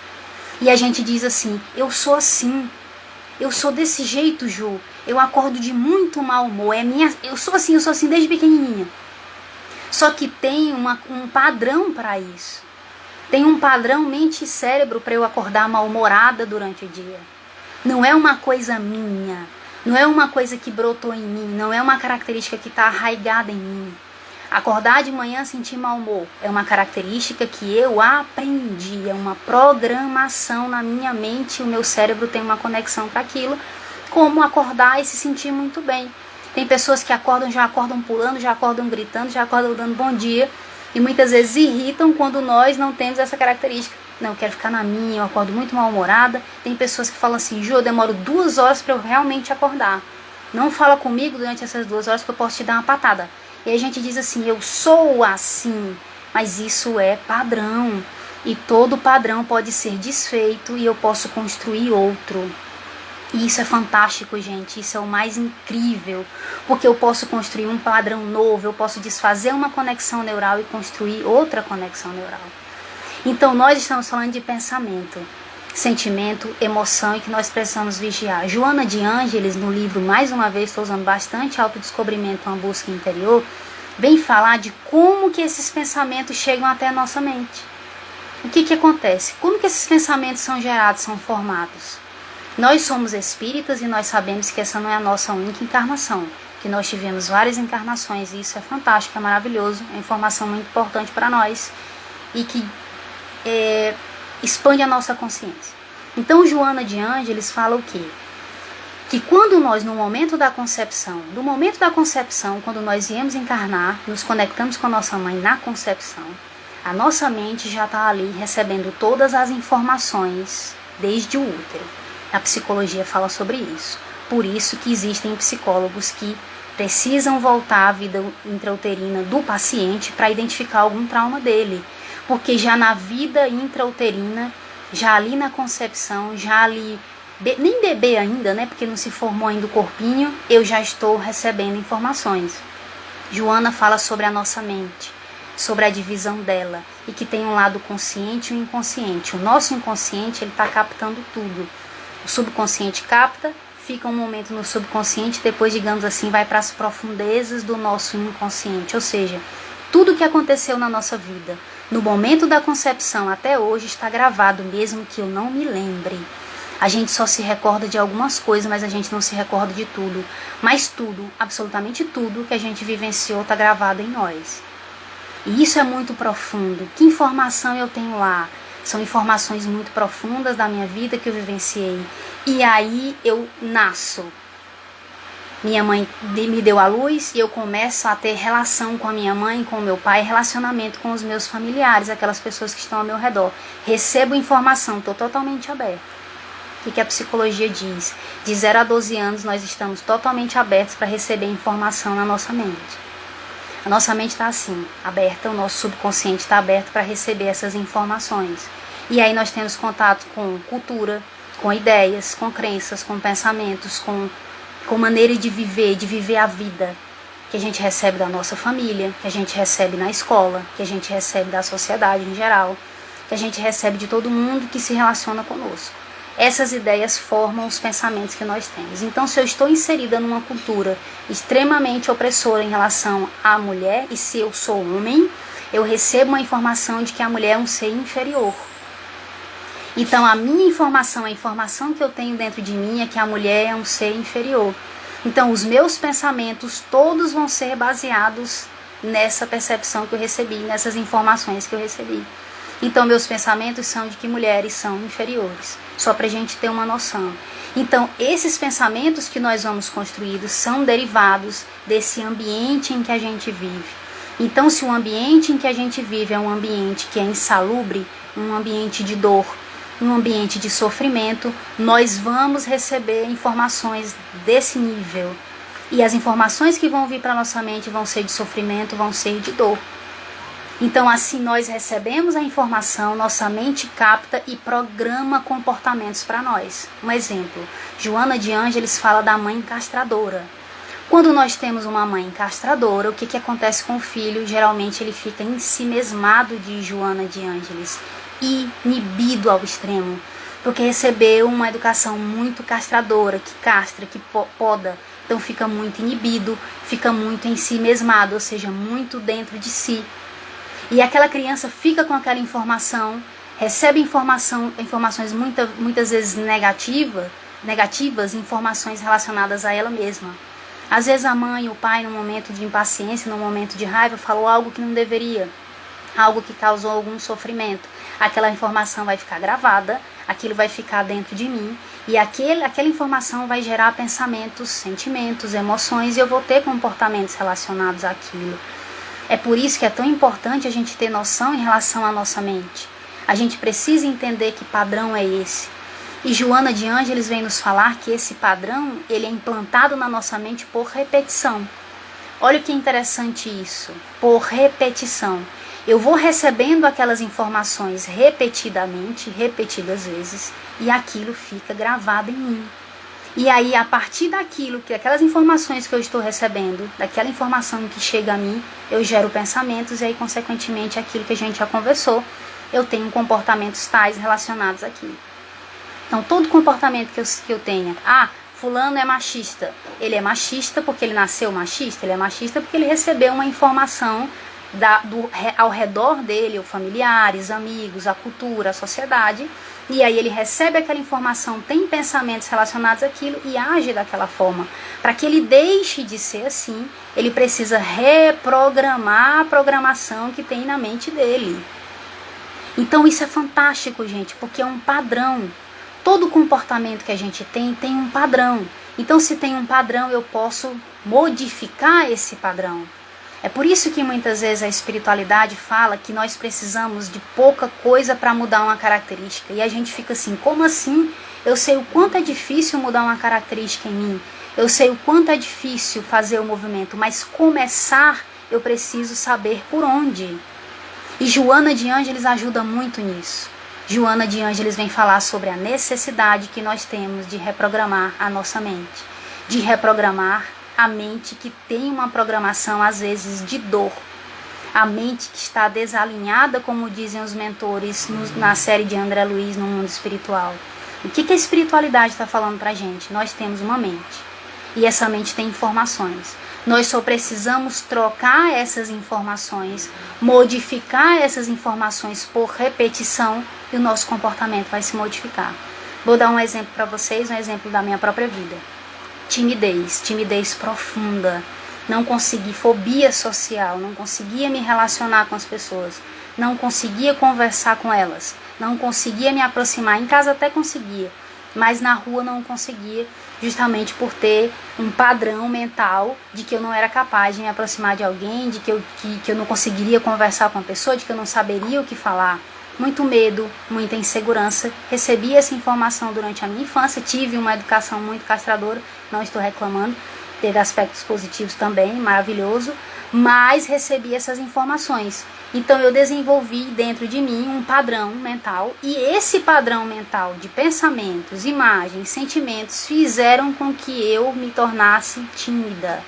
E a gente diz assim, eu sou assim, eu sou desse jeito, Ju, eu acordo de muito mau humor, eu sou assim desde pequenininha. Só que tem um padrão para isso. Tem um padrão mente e cérebro para eu acordar mal-humorada durante o dia. Não é uma coisa minha, não é uma coisa que brotou em mim, não é uma característica que está arraigada em mim. Acordar de manhã sentir mau humor é uma característica que eu aprendi, é uma programação na minha mente, o meu cérebro tem uma conexão para aquilo, como acordar e se sentir muito bem. Tem pessoas que acordam, já acordam pulando, já acordam gritando, já acordam dando bom dia. E muitas vezes irritam quando nós não temos essa característica. Não, eu quero ficar na minha, eu acordo muito mal-humorada. Tem pessoas que falam assim, Ju, eu demoro 2 horas para eu realmente acordar. Não fala comigo durante essas 2 horas que eu posso te dar uma patada. E aí a gente diz assim, eu sou assim. Mas isso é padrão. E todo padrão pode ser desfeito e eu posso construir outro. E isso é fantástico, gente, isso é o mais incrível, porque eu posso construir um padrão novo, eu posso desfazer uma conexão neural e construir outra conexão neural. Então nós estamos falando de pensamento, sentimento, emoção e que nós precisamos vigiar. Joana de Ângeles, no livro, mais uma vez, estou usando bastante autodescobrimento, uma busca interior, vem falar de como que esses pensamentos chegam até a nossa mente. O que acontece? Como que esses pensamentos são gerados, são formados? Nós somos espíritas e nós sabemos que essa não é a nossa única encarnação, que nós tivemos várias encarnações e isso é fantástico, é maravilhoso, é informação muito importante para nós e que expande a nossa consciência. Então Joana de Ângeles fala o quê? Que quando nós, no momento da concepção, quando nós viemos encarnar, nos conectamos com a nossa mãe na concepção, a nossa mente já está ali recebendo todas as informações desde o útero. A psicologia fala sobre isso. Por isso que existem psicólogos que precisam voltar à vida intrauterina do paciente para identificar algum trauma dele. Porque já na vida intrauterina, já ali na concepção, já ali, nem bebê ainda, né? Porque não se formou ainda o corpinho, eu já estou recebendo informações. Joana fala sobre a nossa mente, sobre a divisão dela, e que tem um lado consciente e um inconsciente. O nosso inconsciente, ele está captando tudo. O subconsciente capta, fica um momento no subconsciente, depois, digamos assim, vai para as profundezas do nosso inconsciente. Ou seja, tudo que aconteceu na nossa vida, no momento da concepção até hoje, está gravado, mesmo que eu não me lembre. A gente só se recorda de algumas coisas, mas a gente não se recorda de tudo. Mas tudo, absolutamente tudo que a gente vivenciou está gravado em nós. E isso é muito profundo. Que informação eu tenho lá? São informações muito profundas da minha vida que eu vivenciei. E aí eu nasço. Minha mãe me deu a luz e eu começo a ter relação com a minha mãe, com o meu pai, relacionamento com os meus familiares, aquelas pessoas que estão ao meu redor. Recebo informação, estou totalmente aberta. O que a psicologia diz? De 0 a 12 anos nós estamos totalmente abertos para receber informação na nossa mente. A nossa mente está assim, aberta, o nosso subconsciente está aberto para receber essas informações. E aí nós temos contato com cultura, com ideias, com crenças, com pensamentos, com maneira de viver a vida que a gente recebe da nossa família, que a gente recebe na escola, que a gente recebe da sociedade em geral, que a gente recebe de todo mundo que se relaciona conosco. Essas ideias formam os pensamentos que nós temos. Então, se eu estou inserida numa cultura extremamente opressora em relação à mulher, e se eu sou homem, eu recebo uma informação de que a mulher é um ser inferior. Então, a minha informação, a informação que eu tenho dentro de mim é que a mulher é um ser inferior. Então, os meus pensamentos todos vão ser baseados nessa percepção que eu recebi, nessas informações que eu recebi. Então, meus pensamentos são de que mulheres são inferiores, só para a gente ter uma noção. Então, esses pensamentos que nós vamos construindo são derivados desse ambiente em que a gente vive. Então, se o ambiente em que a gente vive é um ambiente que é insalubre, um ambiente de dor, um ambiente de sofrimento, nós vamos receber informações desse nível. E as informações que vão vir para a nossa mente vão ser de sofrimento, vão ser de dor. Então, assim, nós recebemos a informação, nossa mente capta e programa comportamentos para nós. Um exemplo, Joana de Ângeles fala da mãe castradora. Quando nós temos uma mãe castradora, o que acontece com o filho? Geralmente ele fica ensimesmado de Joana de Ângeles, inibido ao extremo, porque recebeu uma educação muito castradora, que castra, que poda. Então fica muito inibido, fica muito ensimesmado, ou seja, muito dentro de si. E aquela criança fica com aquela informação, recebe informações muitas vezes negativas, informações relacionadas a ela mesma. Às vezes a mãe, o pai, num momento de impaciência, num momento de raiva, falou algo que não deveria, algo que causou algum sofrimento. Aquela informação vai ficar gravada, aquilo vai ficar dentro de mim, e aquela informação vai gerar pensamentos, sentimentos, emoções, e eu vou ter comportamentos relacionados àquilo. É por isso que é tão importante a gente ter noção em relação à nossa mente. A gente precisa entender que padrão é esse. E Joana de Ângeles vem nos falar que esse padrão, ele é implantado na nossa mente por repetição. Olha que interessante isso, por repetição. Eu vou recebendo aquelas informações repetidas vezes, e aquilo fica gravado em mim. E aí, a partir daquelas informações que eu estou recebendo, daquela informação que chega a mim, eu gero pensamentos, e aí, consequentemente, aquilo que a gente já conversou, eu tenho comportamentos tais relacionados àquilo. Então, todo comportamento que eu tenha, fulano é machista. Ele é machista porque ele nasceu machista? Ele é machista porque ele recebeu uma informação ao redor dele, os familiares, amigos, a cultura, a sociedade, e aí ele recebe aquela informação, tem pensamentos relacionados àquilo e age daquela forma. Para que ele deixe de ser assim, ele precisa reprogramar a programação que tem na mente dele. Então isso é fantástico, gente, porque é um padrão. Todo comportamento que a gente tem um padrão. Então, se tem um padrão, eu posso modificar esse padrão. É por isso que muitas vezes a espiritualidade fala que nós precisamos de pouca coisa para mudar uma característica. E a gente fica assim, como assim? Eu sei o quanto é difícil mudar uma característica em mim. Eu sei o quanto é difícil fazer o movimento, mas começar eu preciso saber por onde. E Joana de Ângeles ajuda muito nisso. Joana de Ângeles vem falar sobre a necessidade que nós temos de reprogramar a nossa mente. De reprogramar a mente que tem uma programação, às vezes, de dor. A mente que está desalinhada, como dizem os mentores na série de André Luiz, no mundo espiritual. O que a espiritualidade está falando para a gente? Nós temos uma mente. E essa mente tem informações. Nós só precisamos trocar essas informações, modificar essas informações por repetição e o nosso comportamento vai se modificar. Vou dar um exemplo para vocês, um exemplo da minha própria vida. Timidez profunda. Não consegui, fobia social, não conseguia me relacionar com as pessoas, não conseguia conversar com elas, não conseguia me aproximar. Em casa até conseguia, mas na rua não conseguia, justamente por ter um padrão mental de que eu não era capaz de me aproximar de alguém, de que eu não conseguiria conversar com a pessoa, de que eu não saberia o que falar. Muito medo, muita insegurança. Recebi essa informação durante a minha infância, tive uma educação muito castradora, não estou reclamando, teve aspectos positivos também, maravilhoso, mas recebi essas informações. Então eu desenvolvi dentro de mim um padrão mental, e esse padrão mental de pensamentos, imagens, sentimentos fizeram com que eu me tornasse tímida.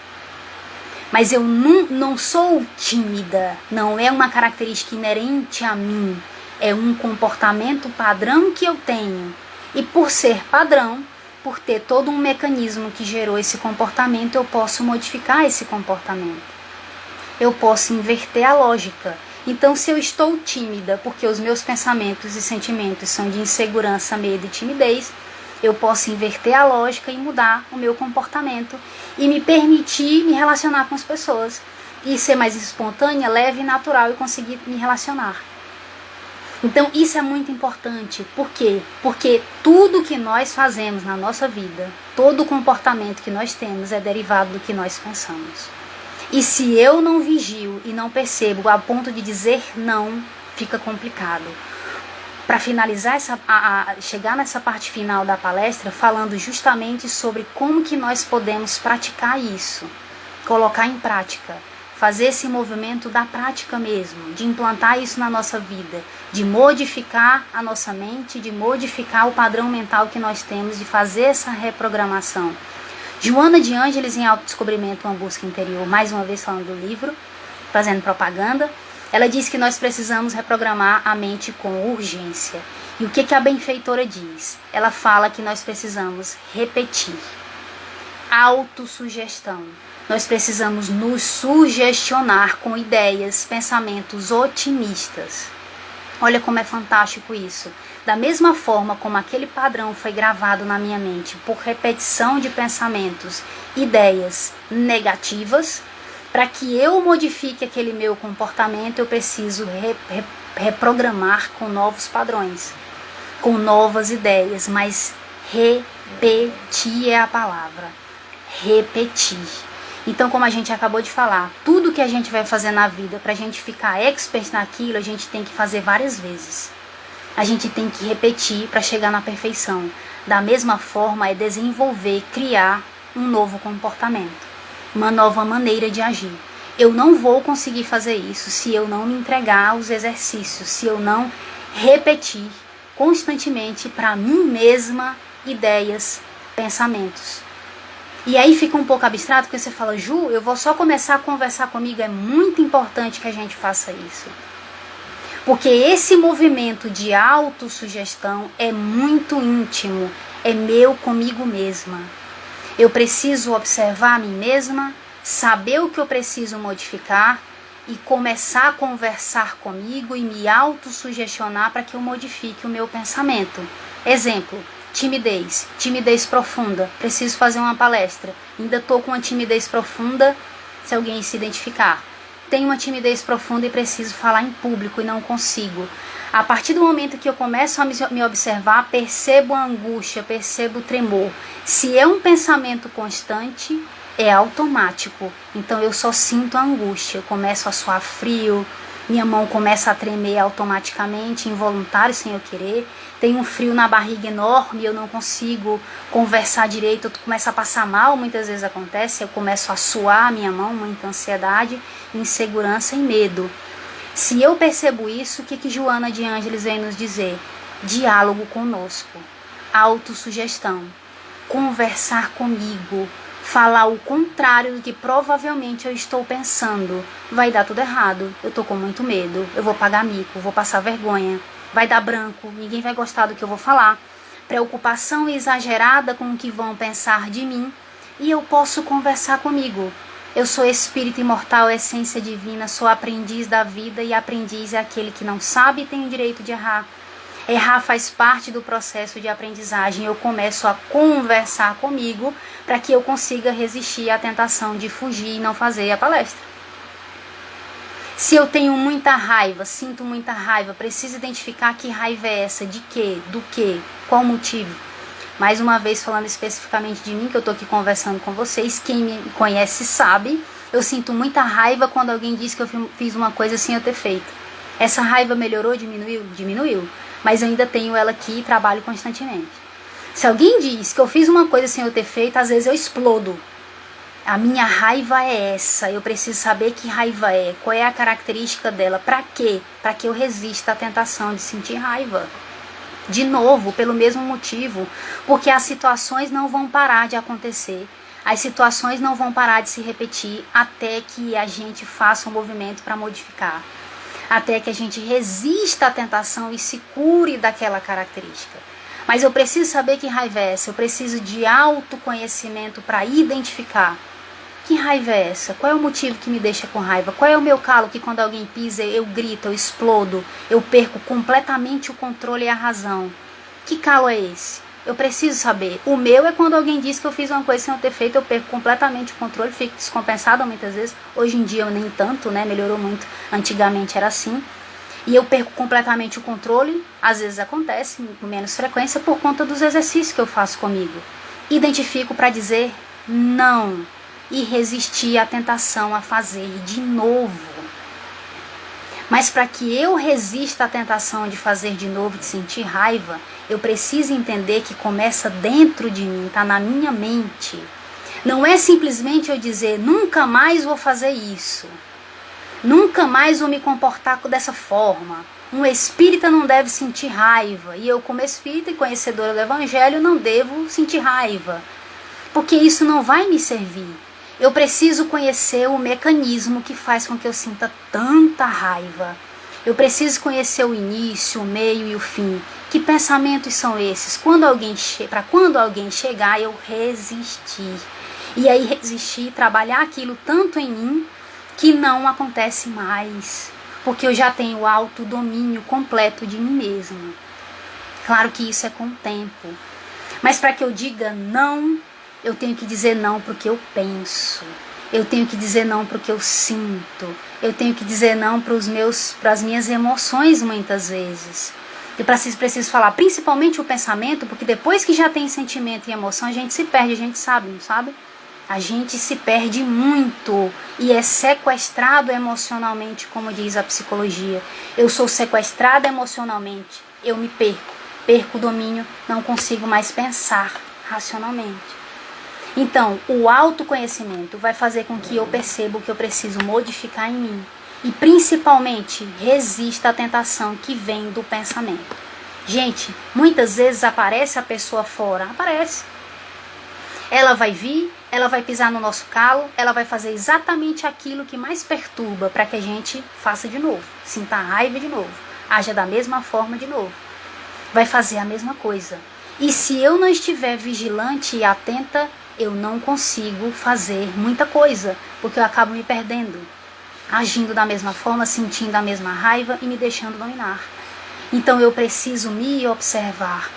Mas eu não sou tímida, não é uma característica inerente a mim, é um comportamento padrão que eu tenho. E por ser padrão, por ter todo um mecanismo que gerou esse comportamento, eu posso modificar esse comportamento. Eu posso inverter a lógica. Então, se eu estou tímida porque os meus pensamentos e sentimentos são de insegurança, medo e timidez, eu posso inverter a lógica e mudar o meu comportamento e me permitir me relacionar com as pessoas. e ser mais espontânea, leve e natural e conseguir me relacionar. Então isso é muito importante. Por quê? Porque tudo que nós fazemos na nossa vida, todo o comportamento que nós temos é derivado do que nós pensamos. E se eu não vigio e não percebo a ponto de dizer não, fica complicado. Para finalizar, chegar nessa parte final da palestra, falando justamente sobre como que nós podemos praticar isso, colocar em prática, fazer esse movimento da prática mesmo, de implantar isso na nossa vida, de modificar a nossa mente, de modificar o padrão mental que nós temos, de fazer essa reprogramação. Joana de Ângeles, em Autodescobrimento, uma busca interior, mais uma vez falando do livro, fazendo propaganda, ela diz que nós precisamos reprogramar a mente com urgência. E o que a benfeitora diz? Ela fala que nós precisamos repetir. Autossugestão. Nós precisamos nos sugestionar com ideias, pensamentos otimistas. Olha como é fantástico isso. Da mesma forma como aquele padrão foi gravado na minha mente por repetição de pensamentos, ideias negativas, para que eu modifique aquele meu comportamento, eu preciso reprogramar com novos padrões, com novas ideias, mas repetir é a palavra. Repetir. Então, como a gente acabou de falar, tudo que a gente vai fazer na vida, para a gente ficar expert naquilo, a gente tem que fazer várias vezes. A gente tem que repetir para chegar na perfeição. Da mesma forma, é desenvolver, criar um novo comportamento, uma nova maneira de agir. Eu não vou conseguir fazer isso se eu não me entregar aos exercícios, se eu não repetir constantemente para mim mesma ideias, pensamentos. E aí fica um pouco abstrato, porque você fala, Ju, eu vou só começar a conversar comigo. É muito importante que a gente faça isso. Porque esse movimento de autossugestão é muito íntimo, é meu comigo mesma. Eu preciso observar a mim mesma, saber o que eu preciso modificar e começar a conversar comigo e me autossugestionar para que eu modifique o meu pensamento. Exemplo, timidez profunda, preciso fazer uma palestra, ainda estou com uma timidez profunda, se alguém se identificar. Tenho uma timidez profunda e preciso falar em público e não consigo. A partir do momento que eu começo a me observar, percebo a angústia, percebo o tremor. Se é um pensamento constante, é automático. Então eu só sinto a angústia, eu começo a suar frio, minha mão começa a tremer automaticamente, involuntário, sem eu querer. Tenho um frio na barriga enorme, eu não consigo conversar direito, eu começo a passar mal, muitas vezes acontece, eu começo a suar a minha mão, muita ansiedade, insegurança e medo. Se eu percebo isso, o que Joana de Ângeles vem nos dizer? Diálogo conosco, autossugestão, conversar comigo, falar o contrário do que provavelmente eu estou pensando. Vai dar tudo errado, eu estou com muito medo, eu vou pagar mico, vou passar vergonha, vai dar branco, ninguém vai gostar do que eu vou falar. Preocupação exagerada com o que vão pensar de mim, e eu posso conversar comigo. Eu sou espírito imortal, essência divina, sou aprendiz da vida, e aprendiz é aquele que não sabe e tem o direito de errar. Errar faz parte do processo de aprendizagem. Eu começo a conversar comigo para que eu consiga resistir à tentação de fugir e não fazer a palestra. Se eu tenho muita raiva, sinto muita raiva, preciso identificar que raiva é essa, de quê, do quê, qual o motivo. Mais uma vez falando especificamente de mim, que eu estou aqui conversando com vocês, quem me conhece sabe, eu sinto muita raiva quando alguém diz que eu fiz uma coisa sem eu ter feito. Essa raiva melhorou, diminuiu? Diminuiu. Mas eu ainda tenho ela aqui e trabalho constantemente. Se alguém diz que eu fiz uma coisa sem eu ter feito, às vezes eu explodo. A minha raiva é essa, eu preciso saber que raiva é, qual é a característica dela, para quê? Para que eu resista à tentação de sentir raiva. De novo, pelo mesmo motivo, porque as situações não vão parar de acontecer, as situações não vão parar de se repetir até que a gente faça um movimento para modificar. Até que a gente resista à tentação e se cure daquela característica. Mas eu preciso saber que raiva é essa, eu preciso de autoconhecimento para identificar. Que raiva é essa? Qual é o motivo que me deixa com raiva? Qual é o meu calo que quando alguém pisa eu grito, eu explodo, eu perco completamente o controle e a razão? Que calo é esse? Eu preciso saber. O meu é quando alguém diz que eu fiz uma coisa sem eu ter feito, eu perco completamente o controle, fico descompensada muitas vezes. Hoje em dia eu nem tanto, né? Melhorou muito. Antigamente era assim. E eu perco completamente o controle. Às vezes acontece, com menos frequência, por conta dos exercícios que eu faço comigo. Identifico para dizer não. E resistir à tentação a fazer de novo. Mas para que eu resista à tentação de fazer de novo, de sentir raiva, eu preciso entender que começa dentro de mim, está na minha mente. Não é simplesmente eu dizer, nunca mais vou fazer isso. Nunca mais vou me comportar dessa forma. Um espírita não deve sentir raiva. E eu, como espírita e conhecedora do Evangelho, não devo sentir raiva. Porque isso não vai me servir. Eu preciso conhecer o mecanismo que faz com que eu sinta tanta raiva. Eu preciso conhecer o início, o meio e o fim. Que pensamentos são esses? Para quando alguém chegar, eu resistir. E aí resistir, trabalhar aquilo tanto em mim que não acontece mais. Porque eu já tenho o autodomínio completo de mim mesma. Claro que isso é com o tempo. Mas para que eu diga não, eu tenho que dizer não para o que eu penso. Eu tenho que dizer não para o que eu sinto. Eu tenho que dizer não para as minhas emoções muitas vezes. E preciso falar principalmente o pensamento, porque depois que já tem sentimento e emoção, a gente se perde, a gente sabe, não sabe? A gente se perde muito e é sequestrado emocionalmente, como diz a psicologia. Eu sou sequestrada emocionalmente, eu me perco o domínio, não consigo mais pensar racionalmente. Então, o autoconhecimento vai fazer com que eu perceba o que eu preciso modificar em mim. E principalmente, resista à tentação que vem do pensamento. Gente, muitas vezes aparece a pessoa fora. Aparece. Ela vai vir, ela vai pisar no nosso calo, ela vai fazer exatamente aquilo que mais perturba para que a gente faça de novo. Sinta a raiva de novo. Haja da mesma forma de novo. Vai fazer a mesma coisa. E se eu não estiver vigilante e atenta, eu não consigo fazer muita coisa, porque eu acabo me perdendo, agindo da mesma forma, sentindo a mesma raiva e me deixando dominar. Então eu preciso me observar.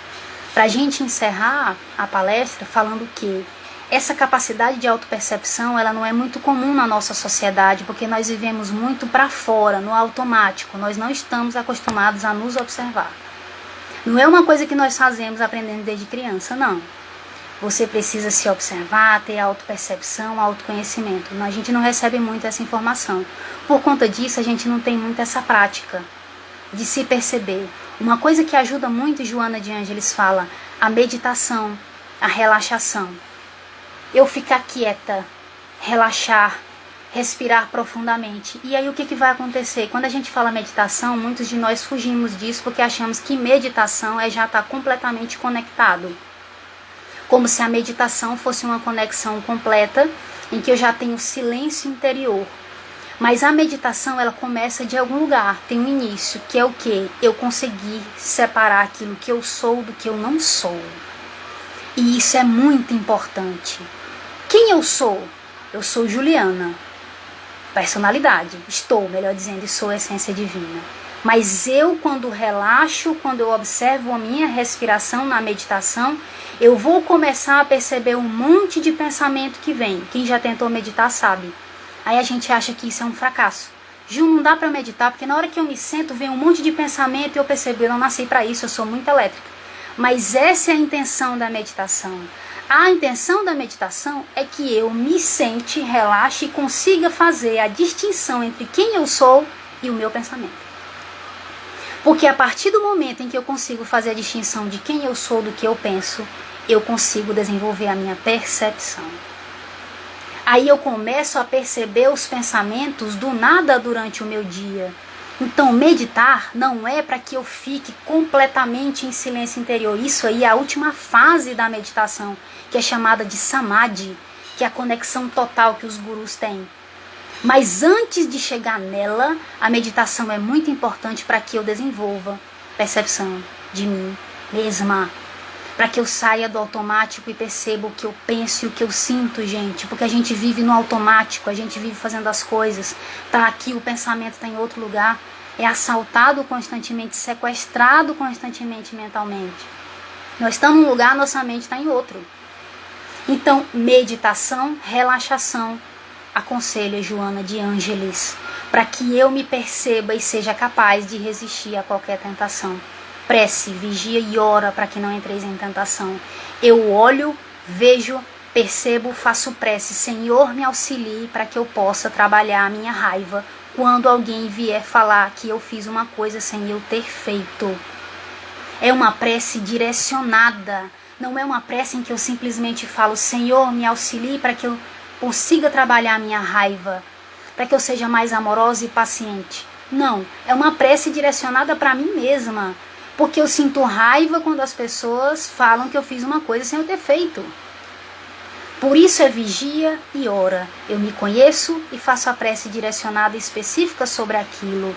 Para a gente encerrar a palestra falando que essa capacidade de autopercepção, ela não é muito comum na nossa sociedade, porque nós vivemos muito para fora, no automático, nós não estamos acostumados a nos observar. Não é uma coisa que nós fazemos aprendendo desde criança, não. Você precisa se observar, ter autopercepção, autoconhecimento. A gente não recebe muito essa informação. Por conta disso, a gente não tem muito essa prática de se perceber. Uma coisa que ajuda muito, Joana de Ângeles fala, a meditação, a relaxação. Eu ficar quieta, relaxar, respirar profundamente. E aí o que vai acontecer? Quando a gente fala meditação, muitos de nós fugimos disso porque achamos que meditação é já estar completamente conectado. Como se a meditação fosse uma conexão completa, em que eu já tenho silêncio interior. Mas a meditação, ela começa de algum lugar, tem um início, que é o quê? Eu conseguir separar aquilo que eu sou do que eu não sou. E isso é muito importante. Quem eu sou? Eu sou Juliana. Personalidade. Estou, melhor dizendo, sou a essência divina. Mas eu, quando relaxo, quando eu observo a minha respiração na meditação, eu vou começar a perceber um monte de pensamento que vem. Quem já tentou meditar sabe. Aí a gente acha que isso é um fracasso. Ju, não dá para meditar, porque na hora que eu me sento, vem um monte de pensamento e eu percebo, eu não nasci para isso, eu sou muito elétrica. Mas essa é a intenção da meditação. A intenção da meditação é que eu me sente, relaxe e consiga fazer a distinção entre quem eu sou e o meu pensamento. Porque a partir do momento em que eu consigo fazer a distinção de quem eu sou do que eu penso, eu consigo desenvolver a minha percepção. Aí eu começo a perceber os pensamentos do nada durante o meu dia. Então meditar não é para que eu fique completamente em silêncio interior. Isso aí é a última fase da meditação, que é chamada de samadhi, que é a conexão total que os gurus têm. Mas antes de chegar nela, a meditação é muito importante para que eu desenvolva percepção de mim mesma. Para que eu saia do automático e perceba o que eu penso e o que eu sinto, gente. Porque a gente vive no automático, a gente vive fazendo as coisas. Tá aqui, o pensamento está em outro lugar. É assaltado constantemente, sequestrado constantemente mentalmente. Nós estamos num lugar, nossa mente está em outro. Então, meditação, relaxação, aconselho a Joana de Ângeles, para que eu me perceba e seja capaz de resistir a qualquer tentação. Prece, vigia e ora para que não entreis em tentação. Eu olho, vejo, percebo, faço prece. Senhor, me auxilie para que eu possa trabalhar a minha raiva quando alguém vier falar que eu fiz uma coisa sem eu ter feito. É uma prece direcionada. Não é uma prece em que eu simplesmente falo, Senhor, me auxilie para que eu consiga trabalhar a minha raiva, para que eu seja mais amorosa e paciente. Não, é uma prece direcionada para mim mesma, porque eu sinto raiva quando as pessoas falam que eu fiz uma coisa sem eu ter feito. Por isso é vigia e ora. Eu me conheço e faço a prece direcionada específica sobre aquilo.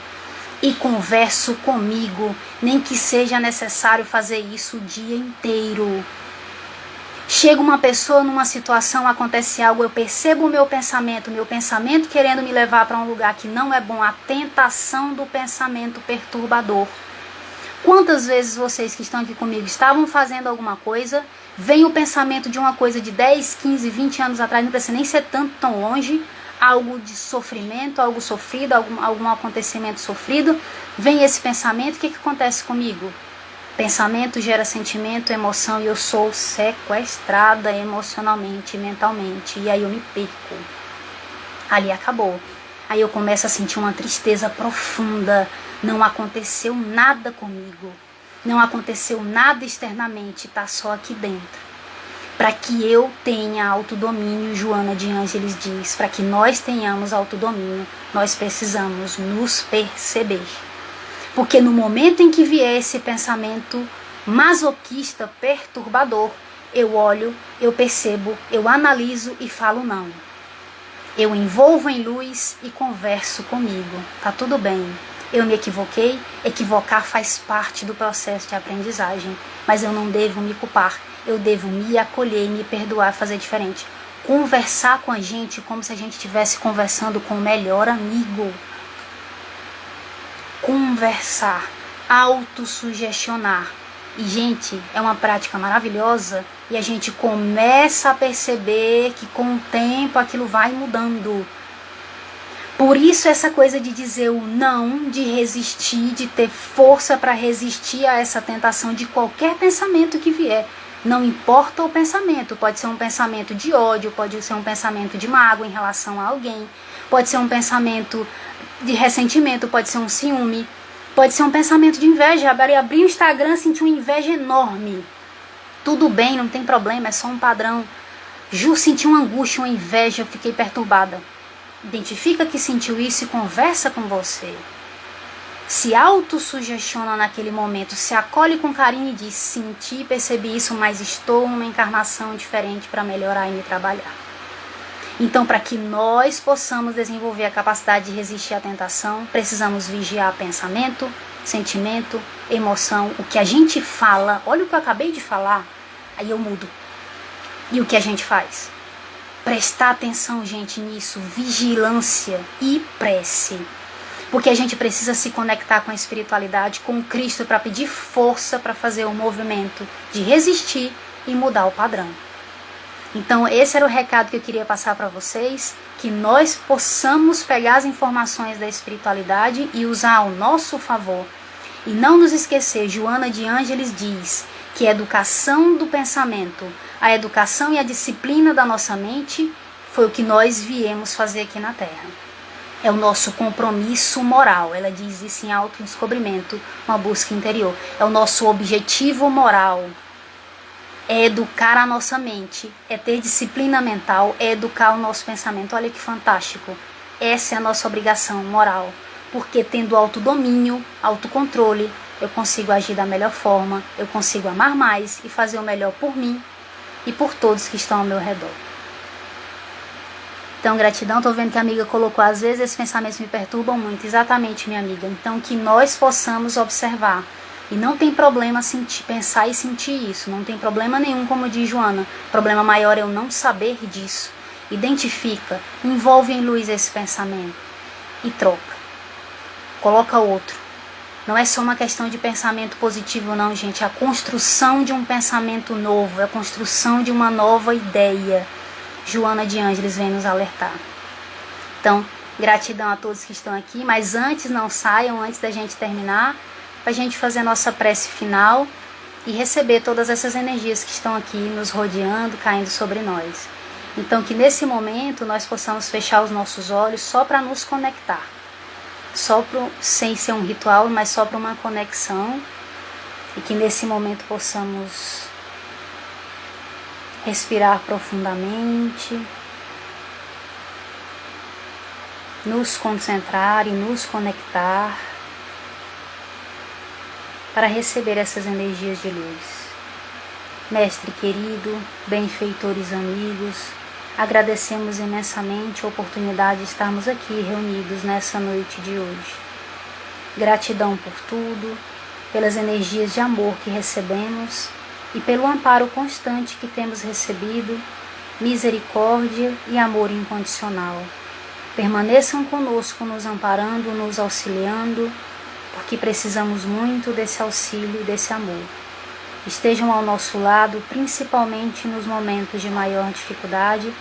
E converso comigo, nem que seja necessário fazer isso o dia inteiro. Chega uma pessoa numa situação, acontece algo, eu percebo o meu pensamento querendo me levar para um lugar que não é bom, a tentação do pensamento perturbador. Quantas vezes vocês que estão aqui comigo estavam fazendo alguma coisa, vem o pensamento de uma coisa de 10, 15, 20 anos atrás, não precisa nem ser tanto tão longe, algo de sofrimento, algo sofrido, algum acontecimento sofrido, vem esse pensamento, o que acontece comigo? Pensamento gera sentimento, emoção e eu sou sequestrada emocionalmente, mentalmente, e aí eu me perco. Ali acabou. Aí eu começo a sentir uma tristeza profunda, não aconteceu nada comigo, não aconteceu nada externamente, tá só aqui dentro. Para que eu tenha autodomínio, Joana de Ângeles diz, para que nós tenhamos autodomínio, nós precisamos nos perceber. Porque no momento em que vier esse pensamento masoquista, perturbador, eu olho, eu percebo, eu analiso e falo não. Eu envolvo em luz e converso comigo. Tá tudo bem. Eu me equivoquei, equivocar faz parte do processo de aprendizagem, mas eu não devo me culpar. Eu devo me acolher, me perdoar, fazer diferente. Conversar com a gente como se a gente estivesse conversando com o melhor amigo. Conversar, autossugestionar. E, gente, é uma prática maravilhosa e a gente começa a perceber que com o tempo aquilo vai mudando. Por isso essa coisa de dizer o não, de resistir, de ter força para resistir a essa tentação de qualquer pensamento que vier. Não importa o pensamento, pode ser um pensamento de ódio, pode ser um pensamento de mágoa em relação a alguém, pode ser um pensamento de ressentimento, pode ser um ciúme, pode ser um pensamento de inveja. Abri o Instagram e senti uma inveja enorme. Tudo bem, não tem problema, é só um padrão. Ju, senti uma angústia, uma inveja, eu fiquei perturbada. Identifica que sentiu isso e conversa com você. Se autossugestiona naquele momento, se acolhe com carinho e diz, senti, percebi isso, mas estou numa encarnação diferente para melhorar e me trabalhar. Então, para que nós possamos desenvolver a capacidade de resistir à tentação, precisamos vigiar pensamento, sentimento, emoção, o que a gente fala. Olha o que eu acabei de falar, aí eu mudo. E o que a gente faz? Prestar atenção, gente, nisso, vigilância e prece. Porque a gente precisa se conectar com a espiritualidade, com Cristo, para pedir força para fazer o movimento de resistir e mudar o padrão. Então esse era o recado que eu queria passar para vocês, que nós possamos pegar as informações da espiritualidade e usar ao nosso favor. E não nos esquecer, Joana de Ângeles diz que a educação do pensamento, a educação e a disciplina da nossa mente foi o que nós viemos fazer aqui na Terra. É o nosso compromisso moral. Ela diz isso em autodescobrimento, uma busca interior. É o nosso objetivo moral. É educar a nossa mente, é ter disciplina mental, é educar o nosso pensamento. Olha que fantástico. Essa é a nossa obrigação moral. Porque tendo autodomínio, autocontrole, eu consigo agir da melhor forma, eu consigo amar mais e fazer o melhor por mim e por todos que estão ao meu redor. Então, gratidão, tô vendo que a amiga colocou, às vezes esses pensamentos me perturbam muito. Exatamente, minha amiga. Então, que nós possamos observar. E não tem problema pensar e sentir isso. Não tem problema nenhum, como diz Joana. O problema maior é eu não saber disso. Identifica, envolve em luz esse pensamento e troca. Coloca outro. Não é só uma questão de pensamento positivo não, gente. É a construção de um pensamento novo, é a construção de uma nova ideia. Joana de Ângeles vem nos alertar. Então, gratidão a todos que estão aqui, mas antes, não saiam, antes da gente terminar, para a gente fazer a nossa prece final e receber todas essas energias que estão aqui nos rodeando, caindo sobre nós. Então, que nesse momento nós possamos fechar os nossos olhos só para nos conectar. Sem ser um ritual, mas só para uma conexão. E que nesse momento possamos respirar profundamente, nos concentrar e nos conectar para receber essas energias de luz. Mestre querido, benfeitores amigos, agradecemos imensamente a oportunidade de estarmos aqui reunidos nessa noite de hoje. Gratidão por tudo, pelas energias de amor que recebemos e pelo amparo constante que temos recebido, misericórdia e amor incondicional. Permaneçam conosco, nos amparando, nos auxiliando, porque precisamos muito desse auxílio e desse amor. Estejam ao nosso lado, principalmente nos momentos de maior dificuldade,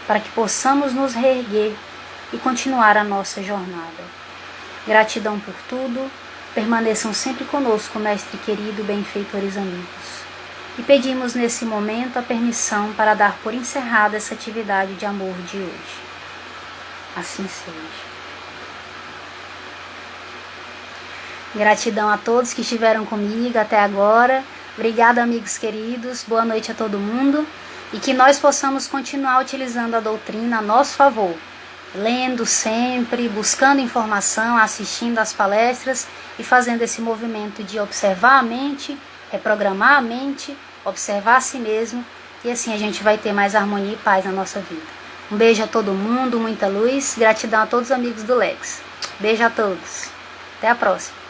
para que possamos nos reerguer e continuar a nossa jornada. Gratidão por tudo, permaneçam sempre conosco, Mestre querido, benfeitores amigos. E pedimos nesse momento a permissão para dar por encerrada essa atividade de amor de hoje. Assim seja. Gratidão a todos que estiveram comigo até agora. Obrigada, amigos queridos. Boa noite a todo mundo. E que nós possamos continuar utilizando a doutrina a nosso favor. Lendo sempre, buscando informação, assistindo às palestras e fazendo esse movimento de observar a mente, reprogramar a mente, observar a si mesmo. E assim a gente vai ter mais harmonia e paz na nossa vida. Um beijo a todo mundo, muita luz. Gratidão a todos os amigos do Lex. Beijo a todos. Até a próxima.